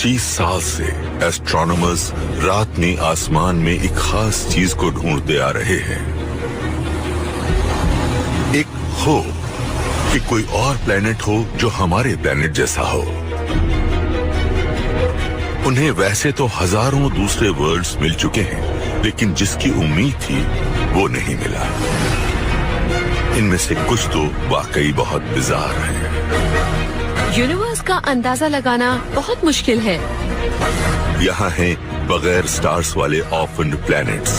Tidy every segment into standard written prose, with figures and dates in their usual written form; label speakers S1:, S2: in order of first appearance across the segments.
S1: 25 साल से एस्ट्रोनॉमर्स रात में आसमान में एक खास चीज को ढूंढते आ रहे हैं। एक होप कि कोई और प्लेनेट हो जो हमारे प्लेनेट जैसा हो। उन्हें वैसे तो हजारों दूसरे वर्ल्ड्स मिल चुके हैं, लेकिन जिसकी उम्मीद थी वो नहीं मिला। इनमें से कुछ तो वाकई बहुत बिजार है।
S2: यूनिवर्स का अंदाजा लगाना बहुत मुश्किल है।
S1: यहाँ हैं बगैर स्टार्स वाले ऑफन्ड प्लैनेट्स,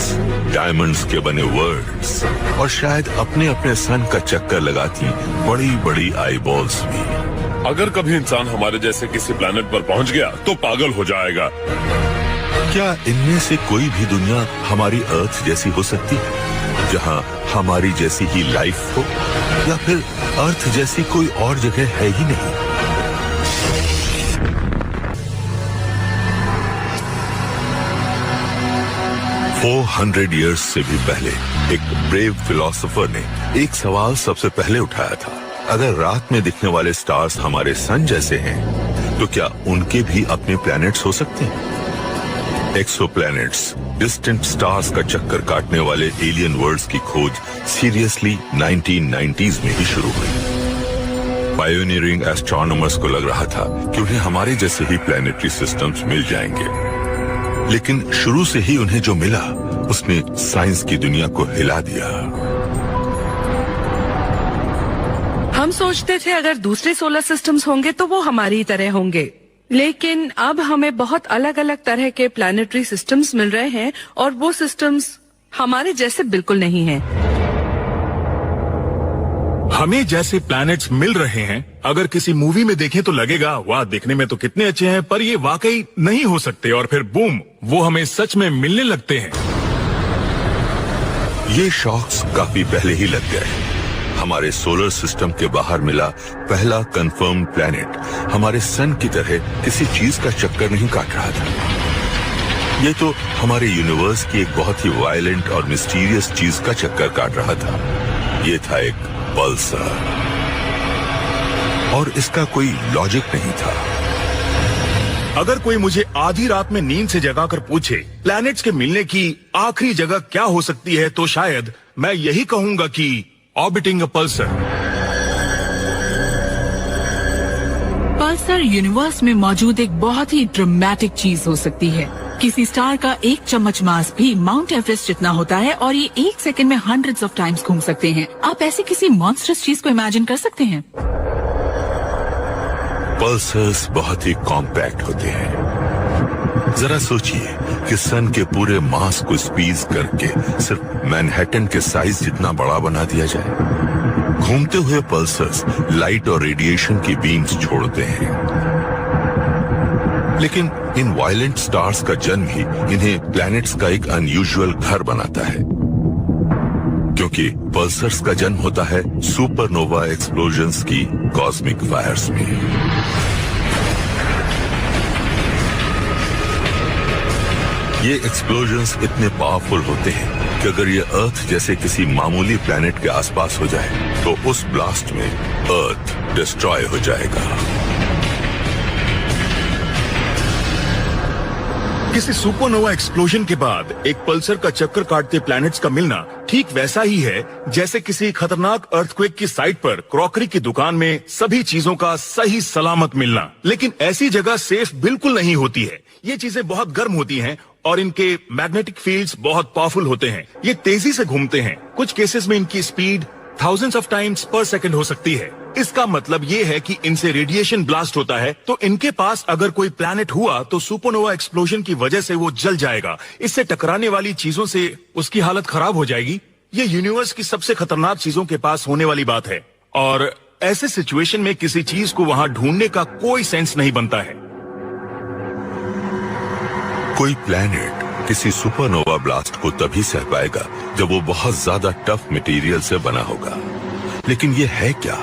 S1: डायमंड्स के बने वर्ल्ड्स और शायद अपने अपने सन का चक्कर लगाती बड़ी बड़ी आईबॉल्स भी।
S3: अगर कभी इंसान हमारे जैसे किसी प्लैनेट पर पहुंच गया तो पागल हो जाएगा।
S1: क्या इनमें से कोई भी दुनिया हमारी अर्थ जैसी हो सकती है, जहाँ हमारी जैसी ही लाइफ हो, या फिर अर्थ जैसी कोई और जगह है ही नहीं? 400 ईयर्स से भी पहले एक ब्रेव फिलोसोफर ने एक सवाल सबसे पहले उठाया था। अगर रात में दिखने वाले स्टार्स हमारे सन जैसे हैं, तो क्या उनके भी अपने प्लैनेट्स हो सकते हैं? एक्सोप्लैनेट्स, डिस्टेंट स्टार्स का चक्कर काटने वाले एलियन वर्ल्ड्स की खोज सीरियसली 1990s में ही शुरू हुई। पायोनियरिंग एस्ट्रोनॉमर्स को लग रहा था कि उन्हें हमारे जैसे ही प्लैनेटरी सिस्टम्स मिल जाएंगे, लेकिन शुरू से ही उन्हें जो मिला उसने साइंस की दुनिया को हिला दिया।
S4: हम सोचते थे अगर दूसरे सोलर सिस्टम्स होंगे तो वो हमारी तरह होंगे, लेकिन अब हमें बहुत अलग अलग तरह के प्लैनेटरी सिस्टम्स मिल रहे हैं और वो सिस्टम्स हमारे जैसे बिल्कुल नहीं हैं।
S5: हमें जैसे प्लैनेट्स मिल रहे हैं, अगर किसी मूवी में देखें तो लगेगा वाह देखने में तो कितने अच्छे हैं, पर ये वाकई नहीं हो सकते और फिर बूम, वो हमें सच में मिलने लगते हैं।
S1: ये शॉक्स काफी पहले ही लग गए। हमारे सोलर सिस्टम के बाहर मिला पहला कंफर्म प्लैनेट हमारे सन की तरह किसी चीज का चक्कर नहीं काट रहा था। ये तो हमारे यूनिवर्स की एक बहुत ही वायलेंट और मिस्टीरियस चीज का चक्कर काट रहा था। ये था एक पल्सर, और इसका कोई लॉजिक नहीं था।
S5: अगर कोई मुझे आधी रात में नींद से जगाकर पूछे प्लैनेट्स के मिलने की आखिरी जगह क्या हो सकती है, तो शायद मैं यही कहूंगा कि ऑर्बिटिंग अ पल्सर।
S6: पल्सर यूनिवर्स में मौजूद एक बहुत ही ड्रामेटिक चीज हो सकती है। किसी स्टार का एक चम्मच मास भी माउंट एवरेस्ट जितना होता है और ये 1 सेकंड में हंड्रेड्स ऑफ टाइम्स घूम सकते हैं। आप ऐसी किसी मॉन्स्टरस चीज को इमेजिन कर सकते हैं?
S1: पल्सर्स बहुत ही कॉम्पैक्ट होते हैं। जरा सोचिए कि सन के पूरे मास को स्क्वीज करके सिर्फ मैनहट्टन के साइज जितना बड़ा बना दिया जाए। घूमते हुए पल्सर्स लाइट और रेडिएशन की बीम्स छोड़ते हैं, लेकिन इन वायलेंट स्टार्स का जन्म ही इन्हें प्लैनेट्स का एक अनयूजुअल घर बनाता है, क्योंकि पल्सर्स का जन्म होता है सुपरनोवा एक्सप्लोजन्स की कॉस्मिक फायर्स में। ये एक्सप्लोजन्स इतने पावरफुल होते हैं कि अगर ये अर्थ जैसे किसी मामूली प्लैनेट के आसपास हो जाए तो उस ब्लास्ट में अर्थ डिस्ट्रॉय हो जाएगा।
S5: किसी सुपरनोवा एक्सप्लोजन के बाद एक पल्सर का चक्कर काटते प्लैनेट्स का मिलना ठीक वैसा ही है जैसे किसी खतरनाक अर्थक्वेक की साइट पर क्रॉकरी की दुकान में सभी चीजों का सही सलामत मिलना। लेकिन ऐसी जगह सेफ बिल्कुल नहीं होती है। ये चीजें बहुत गर्म होती हैं और इनके मैग्नेटिक फील्ड्स बहुत पावरफुल होते हैं। ये तेजी से घूमते हैं। कुछ केसेस में इनकी स्पीड थाउजेंड्स ऑफ टाइम्स पर सेकंड हो सकती है। इसका मतलब ये है कि इनसे रेडिएशन ब्लास्ट होता है, तो इनके पास अगर कोई प्लैनेट हुआ तो सुपरनोवा एक्सप्लोजन की वजह से वो जल जाएगा। इससे टकराने वाली चीजों से उसकी हालत खराब हो जाएगी। ये यूनिवर्स की सबसे खतरनाक चीजों के पास होने वाली बात है, और ऐसे सिचुएशन में किसी चीज को वहां ढूंढने का कोई सेंस नहीं बनता है।
S1: कोई प्लैनेट किसी सुपरनोवा ब्लास्ट को तभी सह पाएगा जब वो बहुत ज्यादा टफ मटेरियल से बना होगा। लेकिन ये है क्या?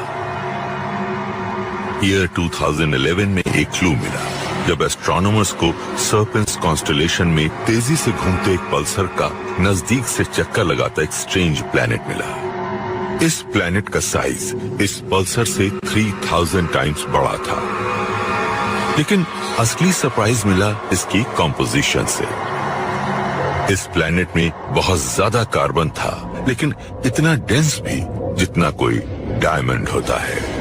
S1: ईयर 2011 में एक क्लू मिला जब एस्ट्रोनॉमर्स को सर्पेंट्स कॉन्स्टेलेशन में तेजी से घूमते एक पल्सर का नजदीक से चक्कर लगाता एक स्ट्रेंज प्लैनेट मिला। इस प्लैनेट का साइज इस पल्सर से 3000 टाइम्स बड़ा था। लेकिन असली सरप्राइज मिला इसकी कॉम्पोजिशन से। इस प्लेनेट में बहुत ज्यादा कार्बन था, लेकिन इतना डेंस भी जितना कोई डायमंड होता है।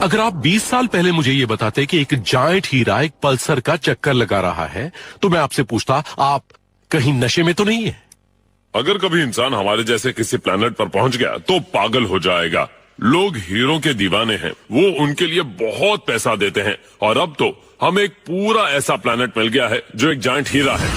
S7: अगर आप 20 साल पहले मुझे ये बताते कि एक जायंट हीरा एक पल्सर का चक्कर लगा रहा है, तो मैं आपसे पूछता, आप कहीं नशे में तो नहीं है?
S3: अगर कभी इंसान हमारे जैसे किसी प्लेनेट पर पहुंच गया तो पागल हो जाएगा। लोग हीरों के दीवाने हैं, वो उनके लिए बहुत पैसा देते हैं, और अब तो हमें एक पूरा ऐसा प्लेनेट मिल गया है जो एक जायंट हीरा है।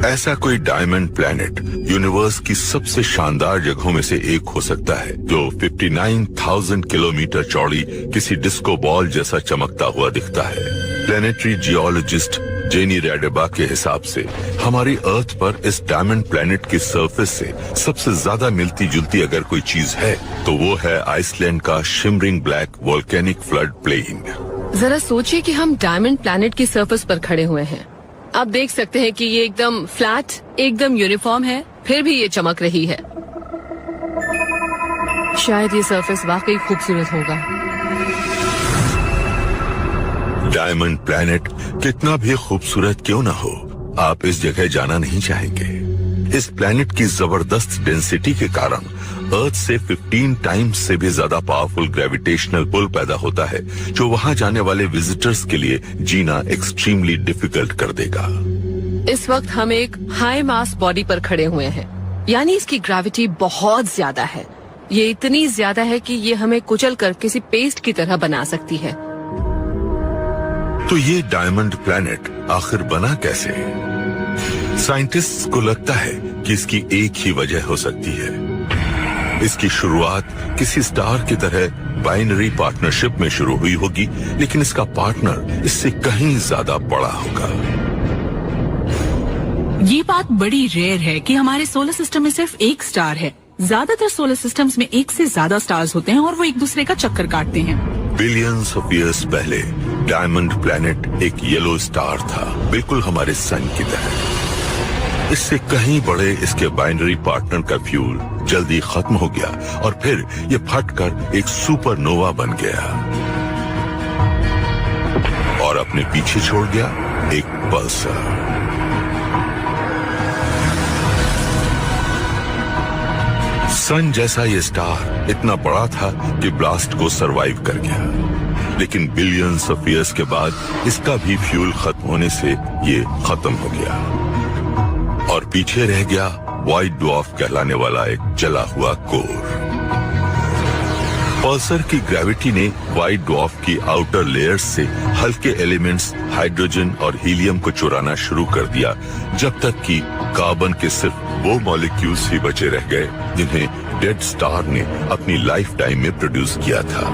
S1: ऐसा कोई डायमंड प्लेनेट यूनिवर्स की सबसे शानदार जगहों में से एक हो सकता है, जो 59,000 किलोमीटर चौड़ी किसी डिस्को बॉल जैसा चमकता हुआ दिखता है। प्लेनेटरी जियोलॉजिस्ट जेनी रैडेबा के हिसाब से हमारी अर्थ पर इस डायमंड प्लेनेट की सरफेस से सबसे ज्यादा मिलती जुलती अगर कोई चीज है तो वो है आइसलैंड का shimmering black volcanic flood plain.
S2: जरा सोचिए कि हम डायमंड प्लैनेट की सरफेस पर खड़े हुए हैं। आप देख सकते हैं कि ये एकदम फ्लैट, एकदम यूनिफॉर्म है, फिर भी ये चमक रही है। शायद ये सरफेस वाकई खूबसूरत होगा।
S1: डायमंड प्लेनेट कितना भी खूबसूरत क्यों ना हो, आप इस जगह जाना नहीं चाहेंगे। इस प्लेनेट की जबरदस्त डेंसिटी के कारण अर्थ से 15 टाइम्स से भी ज्यादा पावरफुल ग्रेविटेशनल पुल पैदा होता है, जो वहां जाने वाले विजिटर्स के लिए जीना एक्सट्रीमली डिफिकल्ट कर देगा।
S2: इस वक्त हम एक हाई मास बॉडी पर खड़े हुए हैं, यानी इसकी ग्रेविटी बहुत ज्यादा है। ये इतनी ज्यादा है कि ये हमें कुचल कर किसी पेस्ट की तरह बना सकती है।
S1: तो ये डायमंड प्लेनेट आखिर बना कैसे? साइंटिस्ट्स को लगता है कि इसकी एक ही वजह हो सकती है। इसकी शुरुआत किसी स्टार की तरह बाइनरी पार्टनरशिप में शुरू हुई होगी, लेकिन इसका पार्टनर इससे कहीं ज्यादा बड़ा होगा।
S6: ये बात बड़ी रेयर है कि हमारे सोलर सिस्टम में सिर्फ एक स्टार है। ज्यादातर सोलर सिस्टम्स में एक से ज्यादा स्टार्स होते हैं और वो एक दूसरे का चक्कर काटते हैं।
S1: बिलियंस ऑफ ईयर्स पहले डायमंड प्लेनेट एक येलो स्टार था, बिल्कुल हमारे सन की तरह। इससे कहीं बड़े इसके बाइनरी पार्टनर का फ्यूल जल्दी खत्म हो गया और फिर ये फटकर एक सुपरनोवा बन गया और अपने पीछे छोड़ गया एक पल्सर। सन जैसा ये स्टार इतना बड़ा था कि ब्लास्ट को सरवाइव कर गया, लेकिन बिलियंस ऑफ ईयर्स के बाद इसका भी फ्यूल खत्म होने से ये खत्म हो गया और पीछे रह गया व्हाइट ड्वार्फ कहलाने वाला एक जला हुआ कोर। पल्सर की ग्रेविटी ने व्हाइट ड्वार्फ की आउटर लेयर्स से हल्के एलिमेंट्स हाइड्रोजन और हीलियम को चुराना शुरू कर दिया, जब तक कि कार्बन के सिर्फ वो मॉलिक्यूल्स ही बचे रह गए जिन्हें डेड स्टार ने अपनी लाइफ टाइम में प्रोड्यूस किया था।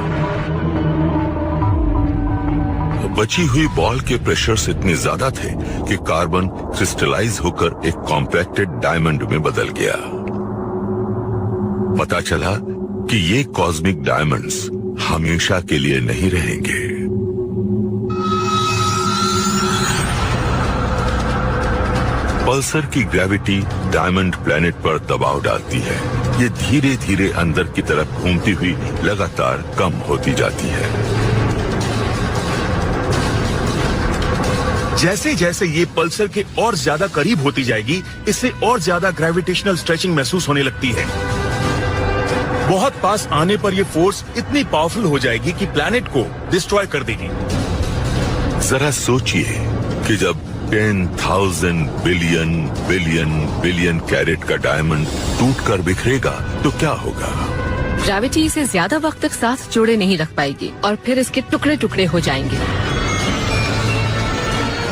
S1: बची हुई बॉल के प्रेशर्स इतने ज्यादा थे कि कार्बन क्रिस्टलाइज होकर एक कॉम्पैक्टेड डायमंड में बदल गया। पता चला कि ये कॉस्मिक डायमंड्स हमेशा के लिए नहीं रहेंगे। पल्सर की ग्रेविटी डायमंड प्लेनेट पर दबाव डालती है। ये धीरे धीरे अंदर की तरफ घूमती हुई लगातार कम होती जाती है।
S5: जैसे जैसे ये पल्सर के और ज्यादा करीब होती जाएगी, इससे और ज्यादा ग्रेविटेशनल स्ट्रेचिंग महसूस होने लगती है। बहुत पास आने पर ये फोर्स इतनी पावरफुल हो जाएगी कि प्लैनेट को डिस्ट्रॉय कर देगी।
S1: जरा सोचिए कि जब 10,000 बिलियन बिलियन बिलियन कैरेट का डायमंड टूटकर बिखरेगा तो क्या होगा?
S2: ग्रेविटी इसे ज्यादा वक्त तक साथ जोड़े नहीं रख पाएगी और फिर इसके टुकड़े टुकड़े हो जाएंगे।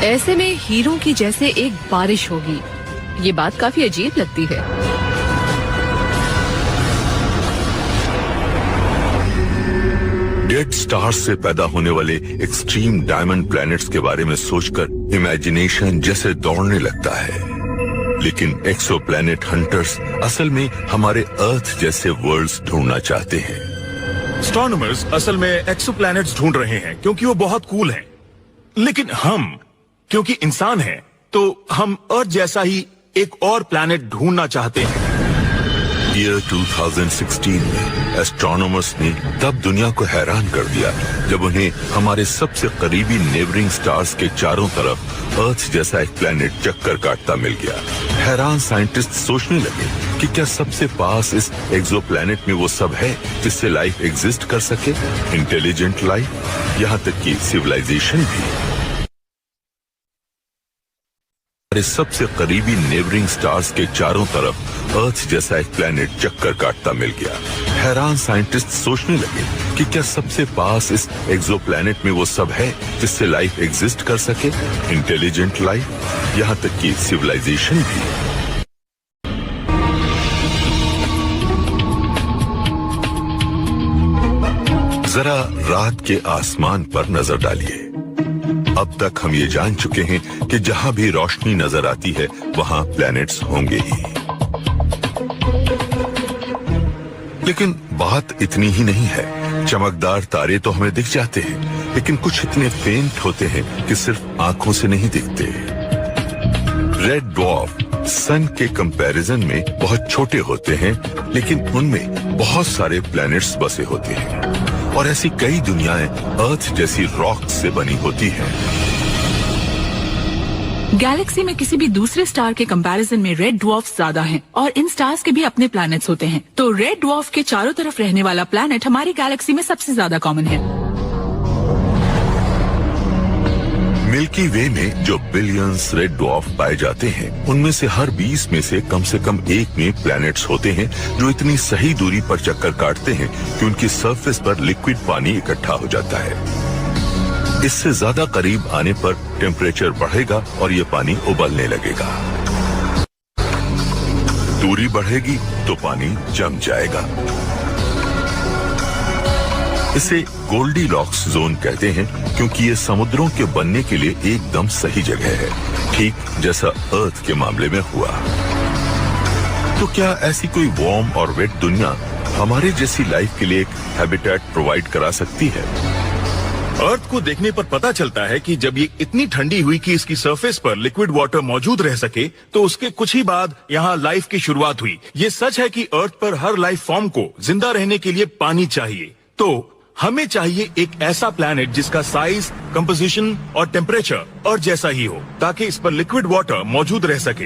S2: ऐसे में हीरों की जैसे एक बारिश होगी। ये बात काफी अजीब लगती है।
S1: डेड स्टार्स से पैदा होने वाले एक्सट्रीम डायमंड प्लैनेट्स के बारे में सोचकर इमेजिनेशन जैसे दौड़ने लगता है, लेकिन एक्सोप्लैनेट हंटर्स असल में हमारे अर्थ जैसे वर्ल्ड्स ढूंढना चाहते हैं।
S5: एस्ट्रोनॉमर्स असल में एक्सोप्लैनेट्स ढूंढ रहे हैं क्योंकि वो बहुत कूल हैं। लेकिन हम क्योंकि इंसान हैं, तो हम अर्थ जैसा ही एक और प्लैनेट ढूंढना चाहते हैं।
S1: ईयर 2016 में एस्ट्रोनॉमर्स ने तब दुनिया को हैरान कर दिया जब उन्हें हमारे सबसे करीबी नेबरिंग स्टार्स के चारों तरफ अर्थ जैसा एक प्लेनेट चक्कर काटता मिल गया। हैरान साइंटिस्ट सोचने लगे कि क्या सबसे पास इस एक्सोप्लैनेट में वो सब है जिससे लाइफ एग्जिस्ट कर सके, इंटेलिजेंट लाइफ, यहाँ तक कि सिविलाइजेशन भी। सबसे करीबी नेबरिंग स्टार्स के चारों तरफ अर्थ जैसा एक प्लेनेट चक्कर काटता मिल गया। हैरान साइंटिस्ट सोचने लगे कि क्या सबसे पास इस एक्सोप्लैनेट में वो सब है जिससे लाइफ एग्जिस्ट कर सके, इंटेलिजेंट लाइफ, यहाँ तक कि सिविलाइजेशन भी। जरा रात के आसमान पर नजर डालिए। अब तक हम ये जान चुके हैं कि जहां भी रोशनी नजर आती है वहां प्लैनेट्स होंगे ही। लेकिन बात इतनी ही नहीं है। चमकदार तारे तो हमें दिख जाते हैं, लेकिन कुछ इतने फेंट होते हैं कि सिर्फ आंखों से नहीं दिखते। रेड ड्वार्फ सन के कंपैरिजन में बहुत छोटे होते हैं, लेकिन उनमें बहुत सारे प्लैनेट्स बसे होते हैं और ऐसी कई दुनियाएं अर्थ जैसी रॉक से बनी होती हैं।
S6: गैलेक्सी में किसी भी दूसरे स्टार के कंपैरिजन में रेड ड्वार्फ ज्यादा हैं और इन स्टार्स के भी अपने प्लैनेट्स होते हैं। तो रेड ड्वार्फ के चारों तरफ रहने वाला प्लैनेट हमारी गैलेक्सी में सबसे ज्यादा कॉमन है।
S1: मिल्की वे में जो बिलियंस रेड ड्वार्फ पाए जाते हैं, उनमें से हर 20 में से कम एक में प्लैनेट्स होते हैं जो इतनी सही दूरी पर चक्कर काटते हैं कि उनकी सरफेस पर लिक्विड पानी इकट्ठा हो जाता है। इससे ज्यादा करीब आने पर टेम्परेचर बढ़ेगा और ये पानी उबलने लगेगा। दूरी बढ़ेगी तो पानी जम जाएगा। इसे गोल्डीलॉक्स जोन कहते हैं क्योंकि ये समुद्रों के बनने के लिए एकदम सही जगह है, ठीक जैसा अर्थ के मामले में हुआ। तो क्या ऐसी कोई वार्म और वेट दुनिया हमारे जैसी लाइफ के लिए एक हैबिटेट प्रोवाइड करा सकती है?
S5: अर्थ को देखने पर पता चलता है कि जब ये इतनी ठंडी हुई कि इसकी सरफेस पर लिक्विड वाटर मौजूद रह सके, तो उसके कुछ ही बाद यहाँ लाइफ की शुरुआत हुई। ये सच है कि अर्थ पर हर लाइफ फॉर्म को जिंदा रहने के लिए पानी चाहिए। तो हमें चाहिए एक ऐसा प्लैनेट जिसका साइज, कंपोजिशन और टेम्परेचर अर्थ जैसा ही हो, ताकि इस पर लिक्विड वाटर मौजूद रह सके।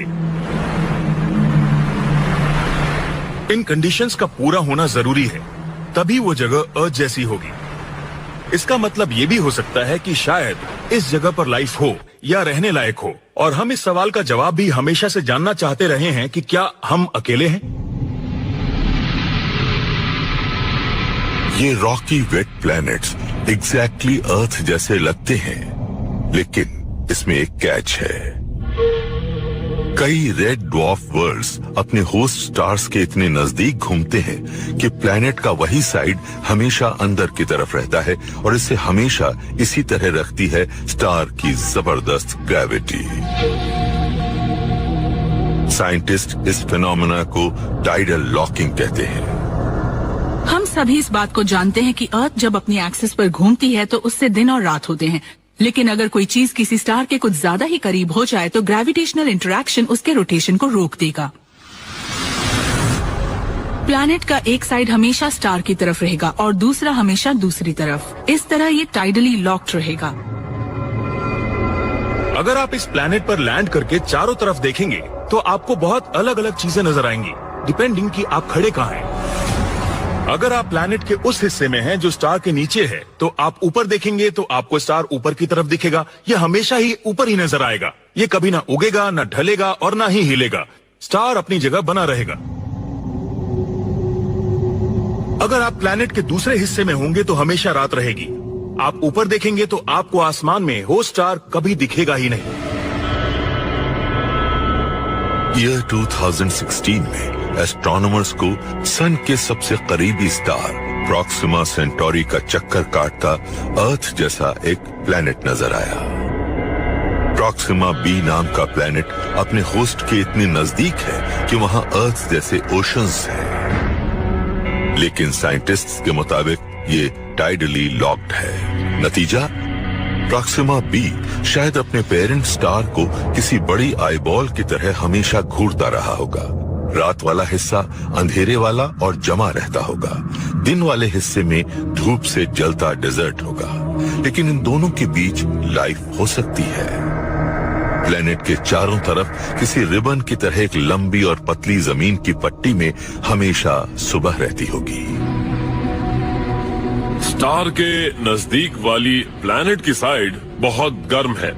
S5: इन कंडीशंस का पूरा होना जरूरी है, तभी वो जगह अर्थ जैसी होगी। इसका मतलब ये भी हो सकता है कि शायद इस जगह पर लाइफ हो या रहने लायक हो, और हम इस सवाल का जवाब भी हमेशा से जानना चाहते रहे हैं कि क्या हम अकेले हैं?
S1: ये रॉकी वेट प्लैनेट्स एग्जैक्टली अर्थ जैसे लगते हैं, लेकिन इसमें एक कैच है। कई रेड ड्वार्फ वर्ल्ड्स अपने होस्ट स्टार्स के इतने नजदीक घूमते हैं कि प्लैनेट का वही साइड हमेशा अंदर की तरफ रहता है और इसे हमेशा इसी तरह रखती है स्टार की जबरदस्त ग्रेविटी। साइंटिस्ट इस फिनोमेना को टाइडल लॉकिंग कहते हैं।
S6: हम सभी इस बात को जानते हैं कि अर्थ जब अपनी एक्सिस पर घूमती है तो उससे दिन और रात होते हैं, लेकिन अगर कोई चीज किसी स्टार के कुछ ज्यादा ही करीब हो जाए तो ग्रेविटेशनल इंटरैक्शन उसके रोटेशन को रोक देगा। प्लैनेट का एक साइड हमेशा स्टार की तरफ रहेगा और दूसरा हमेशा दूसरी तरफ। इस तरह ये टाइडली लॉक्ड रहेगा।
S5: अगर आप इस प्लैनेट पर लैंड करके चारों तरफ देखेंगे तो आपको बहुत अलग अलग चीजें नजर आएंगी, डिपेंडिंग कि आप खड़े कहाँ हैं। अगर आप प्लैनेट के उस हिस्से में हैं जो स्टार के नीचे है, तो आप ऊपर देखेंगे तो आपको स्टार ऊपर की तरफ दिखेगा। यह हमेशा ही ऊपर ही नजर आएगा। ये कभी ना उगेगा, ना ढलेगा और ना ही हिलेगा। स्टार अपनी जगह बना रहेगा। अगर आप प्लैनेट के दूसरे हिस्से में होंगे तो हमेशा रात रहेगी। आप ऊपर देखेंगे तो आपको आसमान में होस्ट स्टार कभी दिखेगा ही नहीं।
S1: ईयर 2016 में एस्ट्रोनॉमर्स को सन के सबसे करीबी स्टार प्रॉक्सिमा सेंटोरी का चक्कर काटता अर्थ जैसा एक प्लैनेट नजर आया। प्रॉक्सिमा बी नाम का प्लैनेट अपने होस्ट के इतने नजदीक है कि वहां अर्थ जैसे ओशंस हैं, लेकिन साइंटिस्ट्स के मुताबिक ये टाइडली लॉक्ड है। नतीजा, प्रॉक्सिमा बी शायद अपने पेरेंट स्टार को किसी बड़ी आईबॉल की तरह हमेशा घूरता रहा होगा। रात वाला हिस्सा अंधेरे वाला और जमा रहता होगा। दिन वाले हिस्से में धूप से जलता डेजर्ट होगा। लेकिन इन दोनों के बीच लाइफ हो सकती है। प्लेनेट के चारों तरफ किसी रिबन की तरह एक लंबी और पतली जमीन की पट्टी में हमेशा सुबह रहती होगी।
S3: स्टार के नजदीक वाली प्लैनेट की साइड बहुत गर्म है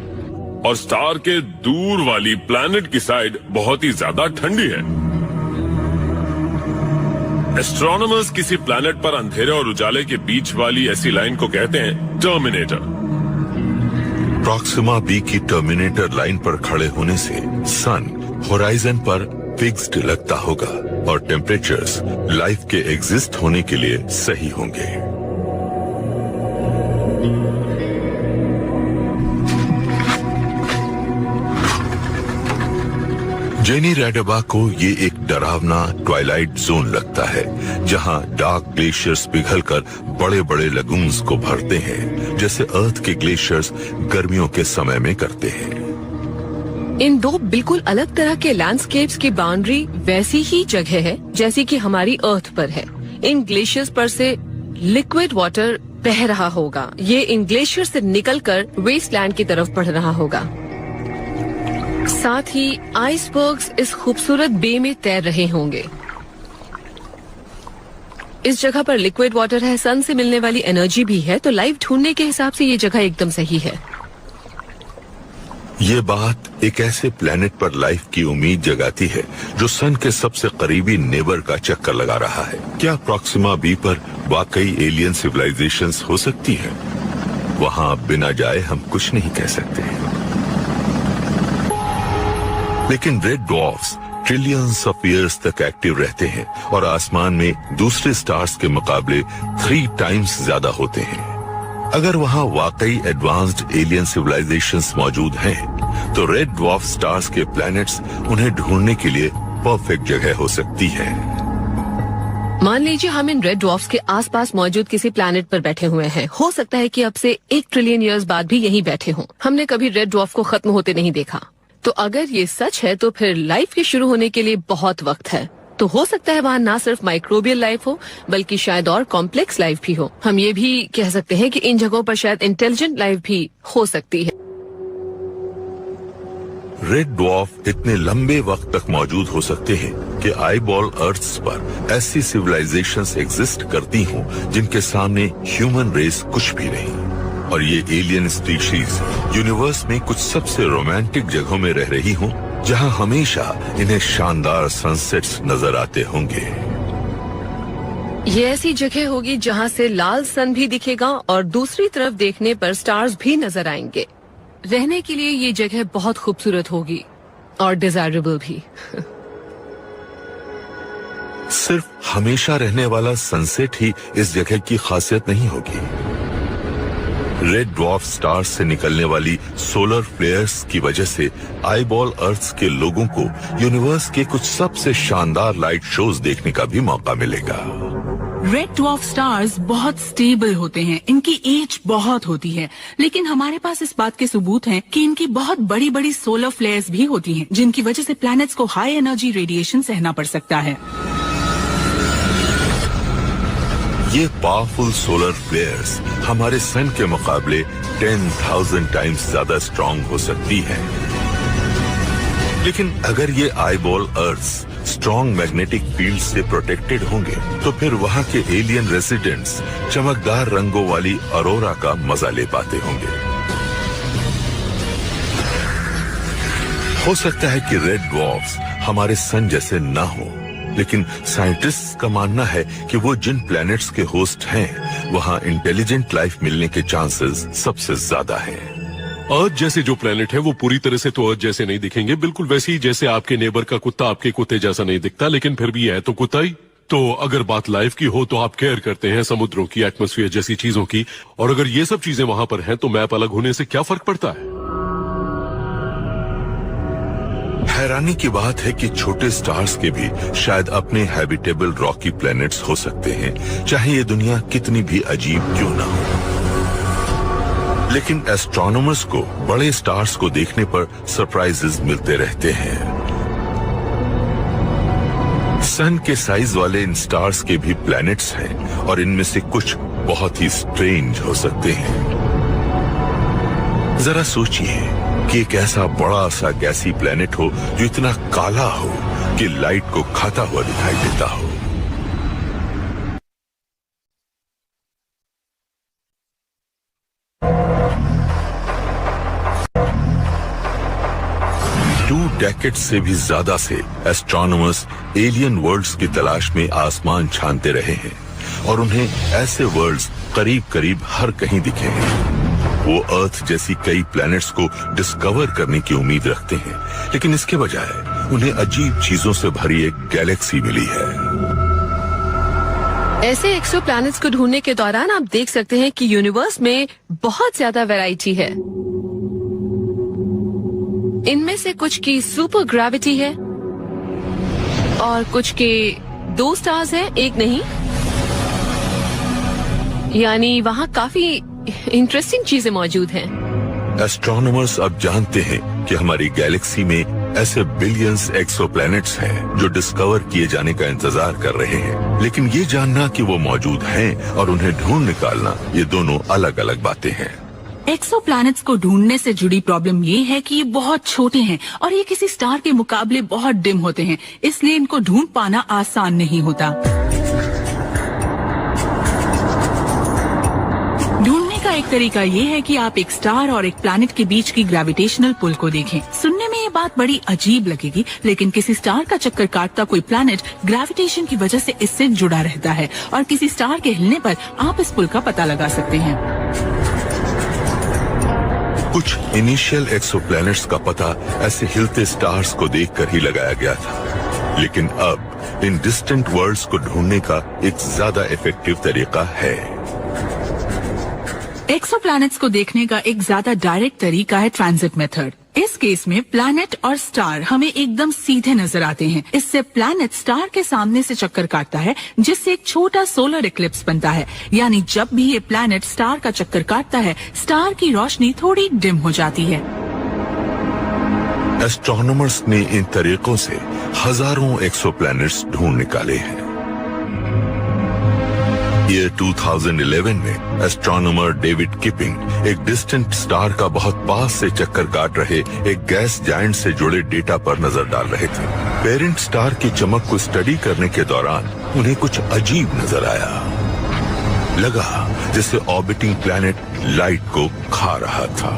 S3: और स्टार के दूर वाली प्लैनेट की साइड बहुत ही ज्यादा ठंडी है। एस्ट्रोनॉमर्स किसी प्लैनेट पर अंधेरे और उजाले के बीच वाली ऐसी लाइन को कहते हैं टर्मिनेटर।
S1: प्रॉक्सिमा बी की टर्मिनेटर लाइन पर खड़े होने से सन होराइजन पर फिक्स्ड लगता होगा और टेम्परेचर्स लाइफ के एग्जिस्ट होने के लिए सही होंगे। जेनी रेडेबा को ये एक डरावना ट्वाइलाइट जोन लगता है, जहां डार्क ग्लेशियर्स पिघलकर बड़े बड़े लगून्स को भरते हैं, जैसे अर्थ के ग्लेशियर्स गर्मियों के समय में करते हैं।
S2: इन दो बिल्कुल अलग तरह के लैंडस्केप्स की बाउंड्री वैसी ही जगह है जैसी कि हमारी अर्थ पर है। इन ग्लेशियर्स पर से लिक्विड वाटर बह रहा होगा। ये इन ग्लेशियर से निकलकर वेस्टलैंड की तरफ बढ़ रहा होगा। साथ ही आइसबर्ग्स इस खूबसूरत बे में तैर रहे होंगे। इस जगह पर लिक्विड वाटर है, सन से मिलने वाली एनर्जी भी है, तो लाइफ ढूंढने के हिसाब से ये जगह एकदम सही है।
S1: ये बात एक ऐसे प्लेनेट पर लाइफ की उम्मीद जगाती है जो सन के सबसे करीबी नेबर का चक्कर लगा रहा है। क्या प्रॉक्सिमा बी पर वाकई एलियन सिविलाइजेशंस हो सकती है? वहां बिना जाए हम कुछ नहीं कह सकते। लेकिन red dwarfs trillions of years तक एक्टिव रहते हैं और आसमान में दूसरे स्टार्स के मुकाबले 3 टाइम्स ज्यादा होते हैं। अगर वहां वाकई एडवांस्ड एलियन सिविलाइजेशंस मौजूद हैं, तो रेड ड्वार्फ स्टार्स के प्लैनेट्स उन्हें ढूंढने के लिए परफेक्ट जगह हो सकती है।
S2: मान लीजिए हम इन रेड ड्वार्फ्स के आसपास मौजूद किसी प्लैनेट पर बैठे हुए हैं। हो सकता है कि अब से 1 ट्रिलियन ईयर्स बाद भी यहीं बैठे हों। हमने कभी रेड ड्वार्फ को खत्म होते नहीं देखा। तो अगर ये सच है तो फिर लाइफ के शुरू होने के लिए बहुत वक्त है। तो हो सकता है वहाँ ना सिर्फ माइक्रोबियल लाइफ हो, बल्कि शायद और कॉम्प्लेक्स लाइफ भी हो। हम ये भी कह सकते हैं कि इन जगहों पर शायद इंटेलिजेंट लाइफ भी हो सकती है।
S1: रेड ड्वार्फ इतने लंबे वक्त तक मौजूद हो सकते हैं कि आईबॉल अर्थ्स पर ऐसी सिविलाइजेशंस एग्जिस्ट करती हों जिनके सामने ह्यूमन रेस कुछ भी नहीं। और ये एलियन स्पीशीज यूनिवर्स में कुछ सबसे रोमांटिक जगहों में रह रही हों, जहां हमेशा इन्हें शानदार सनसेट्स नजर आते होंगे।
S2: ये ऐसी जगह होगी जहां से लाल सन भी दिखेगा और दूसरी तरफ देखने पर स्टार्स भी नजर आएंगे। रहने के लिए ये जगह बहुत खूबसूरत होगी और डिजायरेबल भी।
S1: सिर्फ हमेशा रहने वाला सनसेट ही इस जगह की खासियत नहीं होगी। रेड ड्वार्फ स्टार्स से निकलने वाली सोलर फ्लेयर्स की वजह से आईबॉल अर्थ्स के लोगों को यूनिवर्स के कुछ सबसे शानदार लाइट शोज देखने का भी मौका मिलेगा।
S6: रेड ड्वार्फ स्टार्स बहुत स्टेबल होते हैं, इनकी एज बहुत होती है, लेकिन हमारे पास इस बात के सबूत हैं कि इनकी बहुत बड़ी बड़ी सोलर फ्लेयर्स भी होती हैं, जिनकी वजह से प्लैनेट्स को हाई एनर्जी रेडिएशन सहना पड़ सकता है।
S1: ये पावरफुल सोलर फ्लेयर्स हमारे सन के मुकाबले 10,000 टाइम्स ज्यादा स्ट्रॉन्ग हो सकती है। लेकिन अगर ये eyeball earths strong magnetic field से प्रोटेक्टेड होंगे, तो फिर वहां के एलियन रेसिडेंट्स चमकदार रंगों वाली अरोरा का मजा ले पाते होंगे। हो सकता है कि रेड ड्वार्फ्स हमारे सन जैसे ना हो, लेकिन साइंटिस्ट्स का मानना है कि वो जिन प्लैनेट्स के होस्ट हैं, वहां इंटेलिजेंट लाइफ मिलने के चांसेस सबसे ज्यादा हैं।
S7: अर्थ जैसे जो प्लेनेट है वो पूरी तरह से तो अर्थ जैसे नहीं दिखेंगे, बिल्कुल वैसे ही जैसे आपके नेबर का कुत्ता आपके कुत्ते जैसा नहीं दिखता, लेकिन फिर भी है तो कुत्ता ही। तो अगर बात लाइफ की हो तो आप केयर करते हैं समुद्रों की, एटमॉस्फेयर जैसी चीजों की, और अगर ये सब चीजें वहां पर हैं तो मैप अलग होने से क्या फर्क पड़ता है?
S1: हैरानी की बात है कि छोटे स्टार्स के भी शायद अपने हैबिटेबल रॉकी प्लैनेट्स हो सकते हैं, चाहे ये दुनिया कितनी भी अजीब क्यों ना हो। लेकिन एस्ट्रोनॉमर्स को बड़े स्टार्स को देखने पर सरप्राइजेस मिलते रहते हैं। सन के साइज वाले इन स्टार्स के भी प्लैनेट्स हैं और इनमें से कुछ बहुत ही स्ट्रेंज हो सकते हैं। जरा सोचिए कि एक ऐसा बड़ा सा गैसी प्लैनेट हो जो इतना काला हो कि लाइट को खाता हुआ दिखाई देता हो। डेकेड से भी ज्यादा से एस्ट्रोनॉमर्स एलियन वर्ल्ड्स की तलाश में आसमान छानते रहे हैं और उन्हें ऐसे वर्ल्ड्स करीब करीब हर कहीं दिखे हैं। वो अर्थ जैसी कई प्लैनेट्स को डिस्कवर करने की उम्मीद रखते हैं, लेकिन इसके बजाय उन्हें अजीब चीजों से भरी एक गैलेक्सी मिली है।
S2: ऐसे एक्सोप्लैनेट्स को ढूंढने के दौरान आप देख सकते हैं कि यूनिवर्स में बहुत ज्यादा वैरायटी है। इनमें से कुछ की सुपर ग्रेविटी है और कुछ के 2 स्टार्स हैं, एक नहीं। यानी वहाँ काफी इंटरेस्टिंग चीजें मौजूद हैं।
S1: एस्ट्रोनॉमर्स अब जानते हैं कि हमारी गैलेक्सी में ऐसे बिलियंस एक्सोप्लैनेट्स हैं जो डिस्कवर किए जाने का इंतजार कर रहे हैं, लेकिन ये जानना कि वो मौजूद हैं और उन्हें ढूंढ निकालना, ये दोनों अलग अलग बातें हैं।
S6: एक्सोप्लैनेट्स को ढूंढने से जुड़ी प्रॉब्लम ये है कि ये बहुत छोटे हैं और ये किसी स्टार के मुकाबले बहुत डिम होते हैं, इसलिए इनको ढूंढ पाना आसान नहीं होता। ढूंढने का एक तरीका ये है कि आप एक स्टार और एक प्लैनेट के बीच की ग्रेविटेशनल पुल को देखें। सुनने में ये बात बड़ी अजीब लगेगी, लेकिन किसी स्टार का चक्कर काटता कोई प्लैनेट ग्रेविटेशन की वजह से इससे जुड़ा रहता है और किसी स्टार के हिलने पर आप इस पुल का पता लगा सकते हैं।
S1: कुछ इनिशियल एक्सोप्लैनेट्स का पता ऐसे हिलते स्टार्स को देखकर ही लगाया गया था, लेकिन अब इन डिस्टेंट वर्ल्ड्स को ढूंढने का एक ज्यादा इफेक्टिव तरीका है।
S6: एक्सोप्लैनेट्स को देखने का एक ज्यादा डायरेक्ट तरीका है ट्रांजिट मेथड। इस केस में प्लैनेट और स्टार हमें एकदम सीधे नजर आते हैं। इससे प्लैनेट स्टार के सामने से चक्कर काटता है, जिससे एक छोटा सोलर इक्लिप्स बनता है। यानी जब भी ये प्लैनेट स्टार का चक्कर काटता है, स्टार की रोशनी थोड़ी डिम हो जाती है।
S1: एस्ट्रोनॉमर्स ने इन तरीकों से हजारों एक्सोप्लैनेट्स ढूंढ निकाले हैं। ईयर 2011 में एस्ट्रोनॉमर डेविड किपिंग एक डिस्टेंट स्टार का बहुत पास से चक्कर काट रहे एक गैस जायंट से जुड़े डेटा पर नजर डाल रहे थे। पेरेंट स्टार की चमक को स्टडी करने के दौरान उन्हें कुछ अजीब नजर आया। लगा जैसे ऑर्बिटिंग प्लैनेट लाइट को खा रहा था।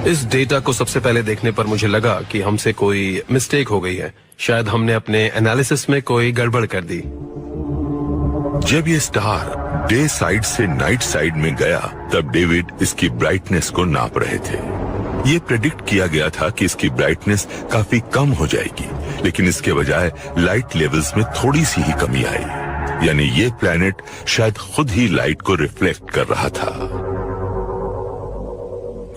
S8: इस डेटा को सबसे पहले देखने पर मुझे लगा कि हमसे कोई मिस्टेक हो गई है। शायद हमने अपने एनालिसिस में कोई गड़बड़ कर दी।
S1: जब ये स्टार डे साइड से नाइट साइड में गया, तब डेविड इसकी ब्राइटनेस को नाप रहे थे। ये प्रेडिक्ट किया गया था कि इसकी ब्राइटनेस काफी कम हो जाएगी, लेकिन इसके बजाय लाइट लेवल्स में थोड़ी सी ही कमी आई। यानी ये प्लैनेट शायद खुद ही लाइट को रिफ्लेक्ट कर रहा था।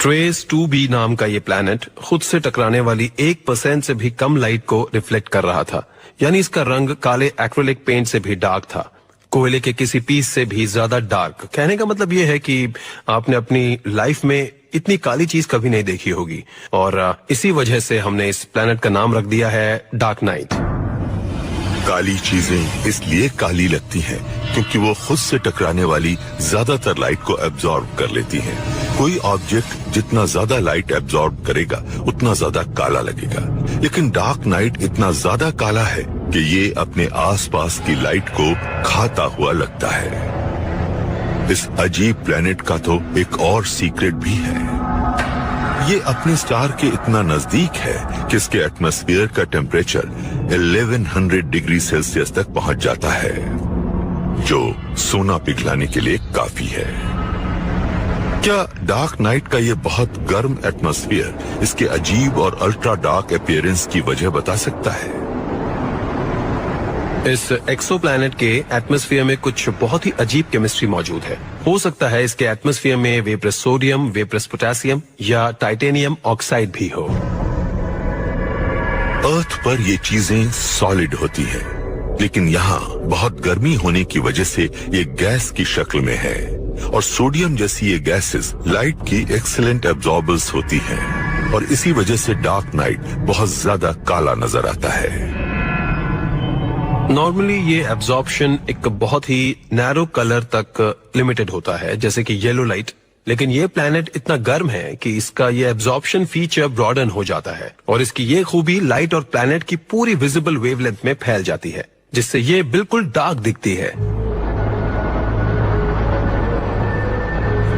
S8: ट्रेस 2b नाम का ये प्लैनेट खुद से टकराने वाली 1% से भी कम लाइट को रिफ्लेक्ट कर रहा था। यानी इसका रंग काले एक्रिलिक पेंट से भी डार्क था, कोयले के किसी पीस से भी ज्यादा डार्क। कहने का मतलब ये है कि आपने अपनी लाइफ में इतनी काली चीज कभी नहीं देखी होगी, और इसी वजह से हमने इस प्लैनेट का नाम रख दिया है डार्क नाइट।
S1: काली चीजें इसलिए काली लगती हैं क्योंकि वो खुद से टकराने वाली ज्यादातर लाइट को एब्जॉर्ब कर लेती हैं। कोई ऑब्जेक्ट जितना ज्यादा लाइट एब्जॉर्ब करेगा उतना ज्यादा काला लगेगा, लेकिन डार्क नाइट इतना ज्यादा काला है कि ये अपने आसपास की लाइट को खाता हुआ लगता है। इस अजीब प्लैनेट का तो एक और सीक्रेट भी है। ये अपने स्टार के इतना नजदीक है कि इसके एटमॉस्फेयर का टेम्परेचर 1100 डिग्री सेल्सियस तक पहुंच जाता है, जो सोना पिघलाने के लिए काफी है। क्या डार्क नाइट का ये बहुत गर्म एटमॉस्फेयर इसके अजीब और अल्ट्रा डार्क अपीयरेंस की वजह बता सकता है?
S8: इस एक्सोप्लैनेट के एटमॉस्फेयर में कुछ बहुत ही अजीब केमिस्ट्री मौजूद है। हो सकता है इसके एटमॉस्फेयर में वेपरस सोडियम, वेपरस पोटेशियम या टाइटेनियम ऑक्साइड भी हो।
S1: अर्थ पर ये चीजें सॉलिड होती हैं, लेकिन यहाँ बहुत गर्मी होने की वजह से ये गैस की शक्ल में है, और सोडियम जैसी ये गैसेस लाइट की एक्सीलेंट एब्जॉर्बर्स होती हैं, और इसी वजह से डार्क नाइट बहुत ज्यादा काला नजर आता है।
S8: नॉर्मली ये एब्जॉर्प्शन एक बहुत ही नैरो कलर तक लिमिटेड होता है, जैसे कि येलो लाइट, लेकिन ये प्लैनेट इतना गर्म है कि इसका ये एब्जॉर्प्शन फीचर ब्रॉडन हो जाता है और इसकी ये खूबी लाइट और प्लैनेट की पूरी विजिबल वेवलेंथ में फैल जाती है, जिससे ये बिल्कुल डार्क दिखती है।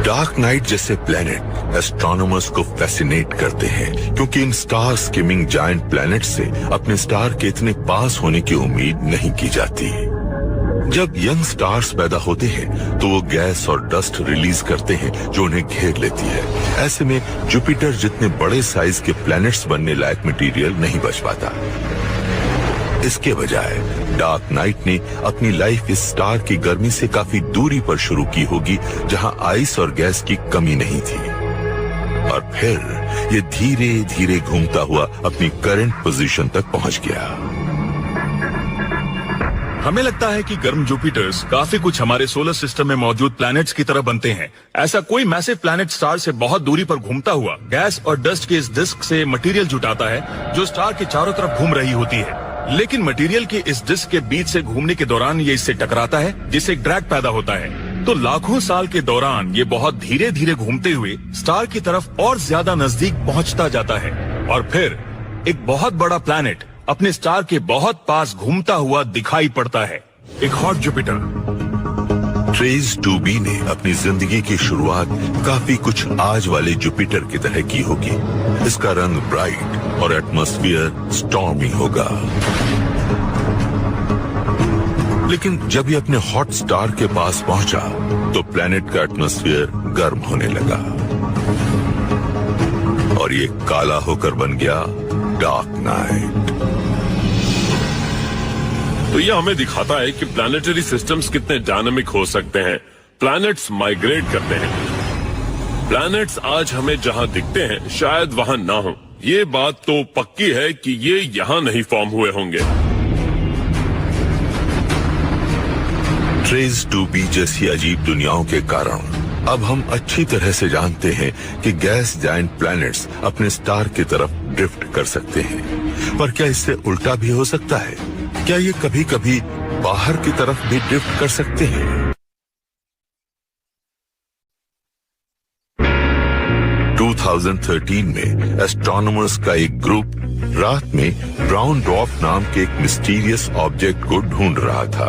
S1: डार्क नाइट जैसे प्लैनेट एस्ट्रोनॉमर्स को फैसिनेट करते हैं क्योंकि in star skimming giant planet से अपने स्टार के इतने पास होने की उम्मीद नहीं की जाती। जब यंग स्टार्स पैदा होते हैं तो वो गैस और डस्ट रिलीज करते हैं जो उन्हें घेर लेती है। ऐसे में जुपिटर जितने बड़े साइज के प्लैनेट्स बनने लायक मटेरियल नहीं बच पाता। इसके बजाय डार्क नाइट ने अपनी लाइफ इस स्टार की गर्मी से काफी दूरी पर शुरू की होगी जहां आइस और गैस की कमी नहीं थी, और फिर ये धीरे धीरे घूमता हुआ अपनी करंट पोजीशन तक पहुंच गया।
S5: हमें लगता है कि गर्म जुपिटर्स काफी कुछ हमारे सोलर सिस्टम में मौजूद प्लैनेट्स की तरह बनते हैं। ऐसा कोई मैसिव प्लैनेट स्टार से बहुत दूरी पर घूमता हुआ गैस और डस्ट के इस डिस्क से मटेरियल जुटाता है जो स्टार के चारों तरफ घूम रही होती है। लेकिन मटेरियल के इस डिस्क के बीच से घूमने के दौरान ये इससे टकराता है, जिससे एक ड्रैग पैदा होता है। तो लाखों साल के दौरान ये बहुत धीरे धीरे घूमते हुए स्टार की तरफ और ज्यादा नजदीक पहुंचता जाता है, और फिर एक बहुत बड़ा प्लैनेट अपने स्टार के बहुत पास घूमता हुआ दिखाई पड़ता है, एक हॉट जुपिटर।
S1: ट्रेस 2b ने अपनी जिंदगी की शुरुआत काफी कुछ आज वाले जुपिटर की तरह की होगी। इसका रंग ब्राइट और एटमॉस्फेयर स्टॉर्मी होगा। लेकिन जब ये अपने हॉट स्टार के पास पहुंचा तो प्लैनेट का एटमॉस्फेयर गर्म होने लगा और ये काला होकर बन गया डार्क नाइट।
S3: तो यह हमें दिखाता है कि प्लैनेटरी सिस्टम्स कितने डायनामिक हो सकते हैं। प्लैनेट्स माइग्रेट करते हैं। प्लैनेट्स आज हमें जहां दिखते हैं शायद वहां ना हो। ये बात तो पक्की है कि ये यहां नहीं फॉर्म हुए होंगे।
S1: ट्रेस 2b जैसी अजीब दुनियाओं के कारण अब हम अच्छी तरह से जानते हैं कि गैस जायंट प्लैनेट्स अपने स्टार की तरफ ड्रिफ्ट कर सकते हैं। पर क्या इससे उल्टा भी हो सकता है? क्या ये कभी कभी बाहर की तरफ भी ड्रिफ्ट कर सकते हैं? 2013 में एस्ट्रोनॉमर्स का एक ग्रुप रात में ब्राउन ड्वार्फ नाम के एक मिस्टीरियस ऑब्जेक्ट को ढूंढ रहा था।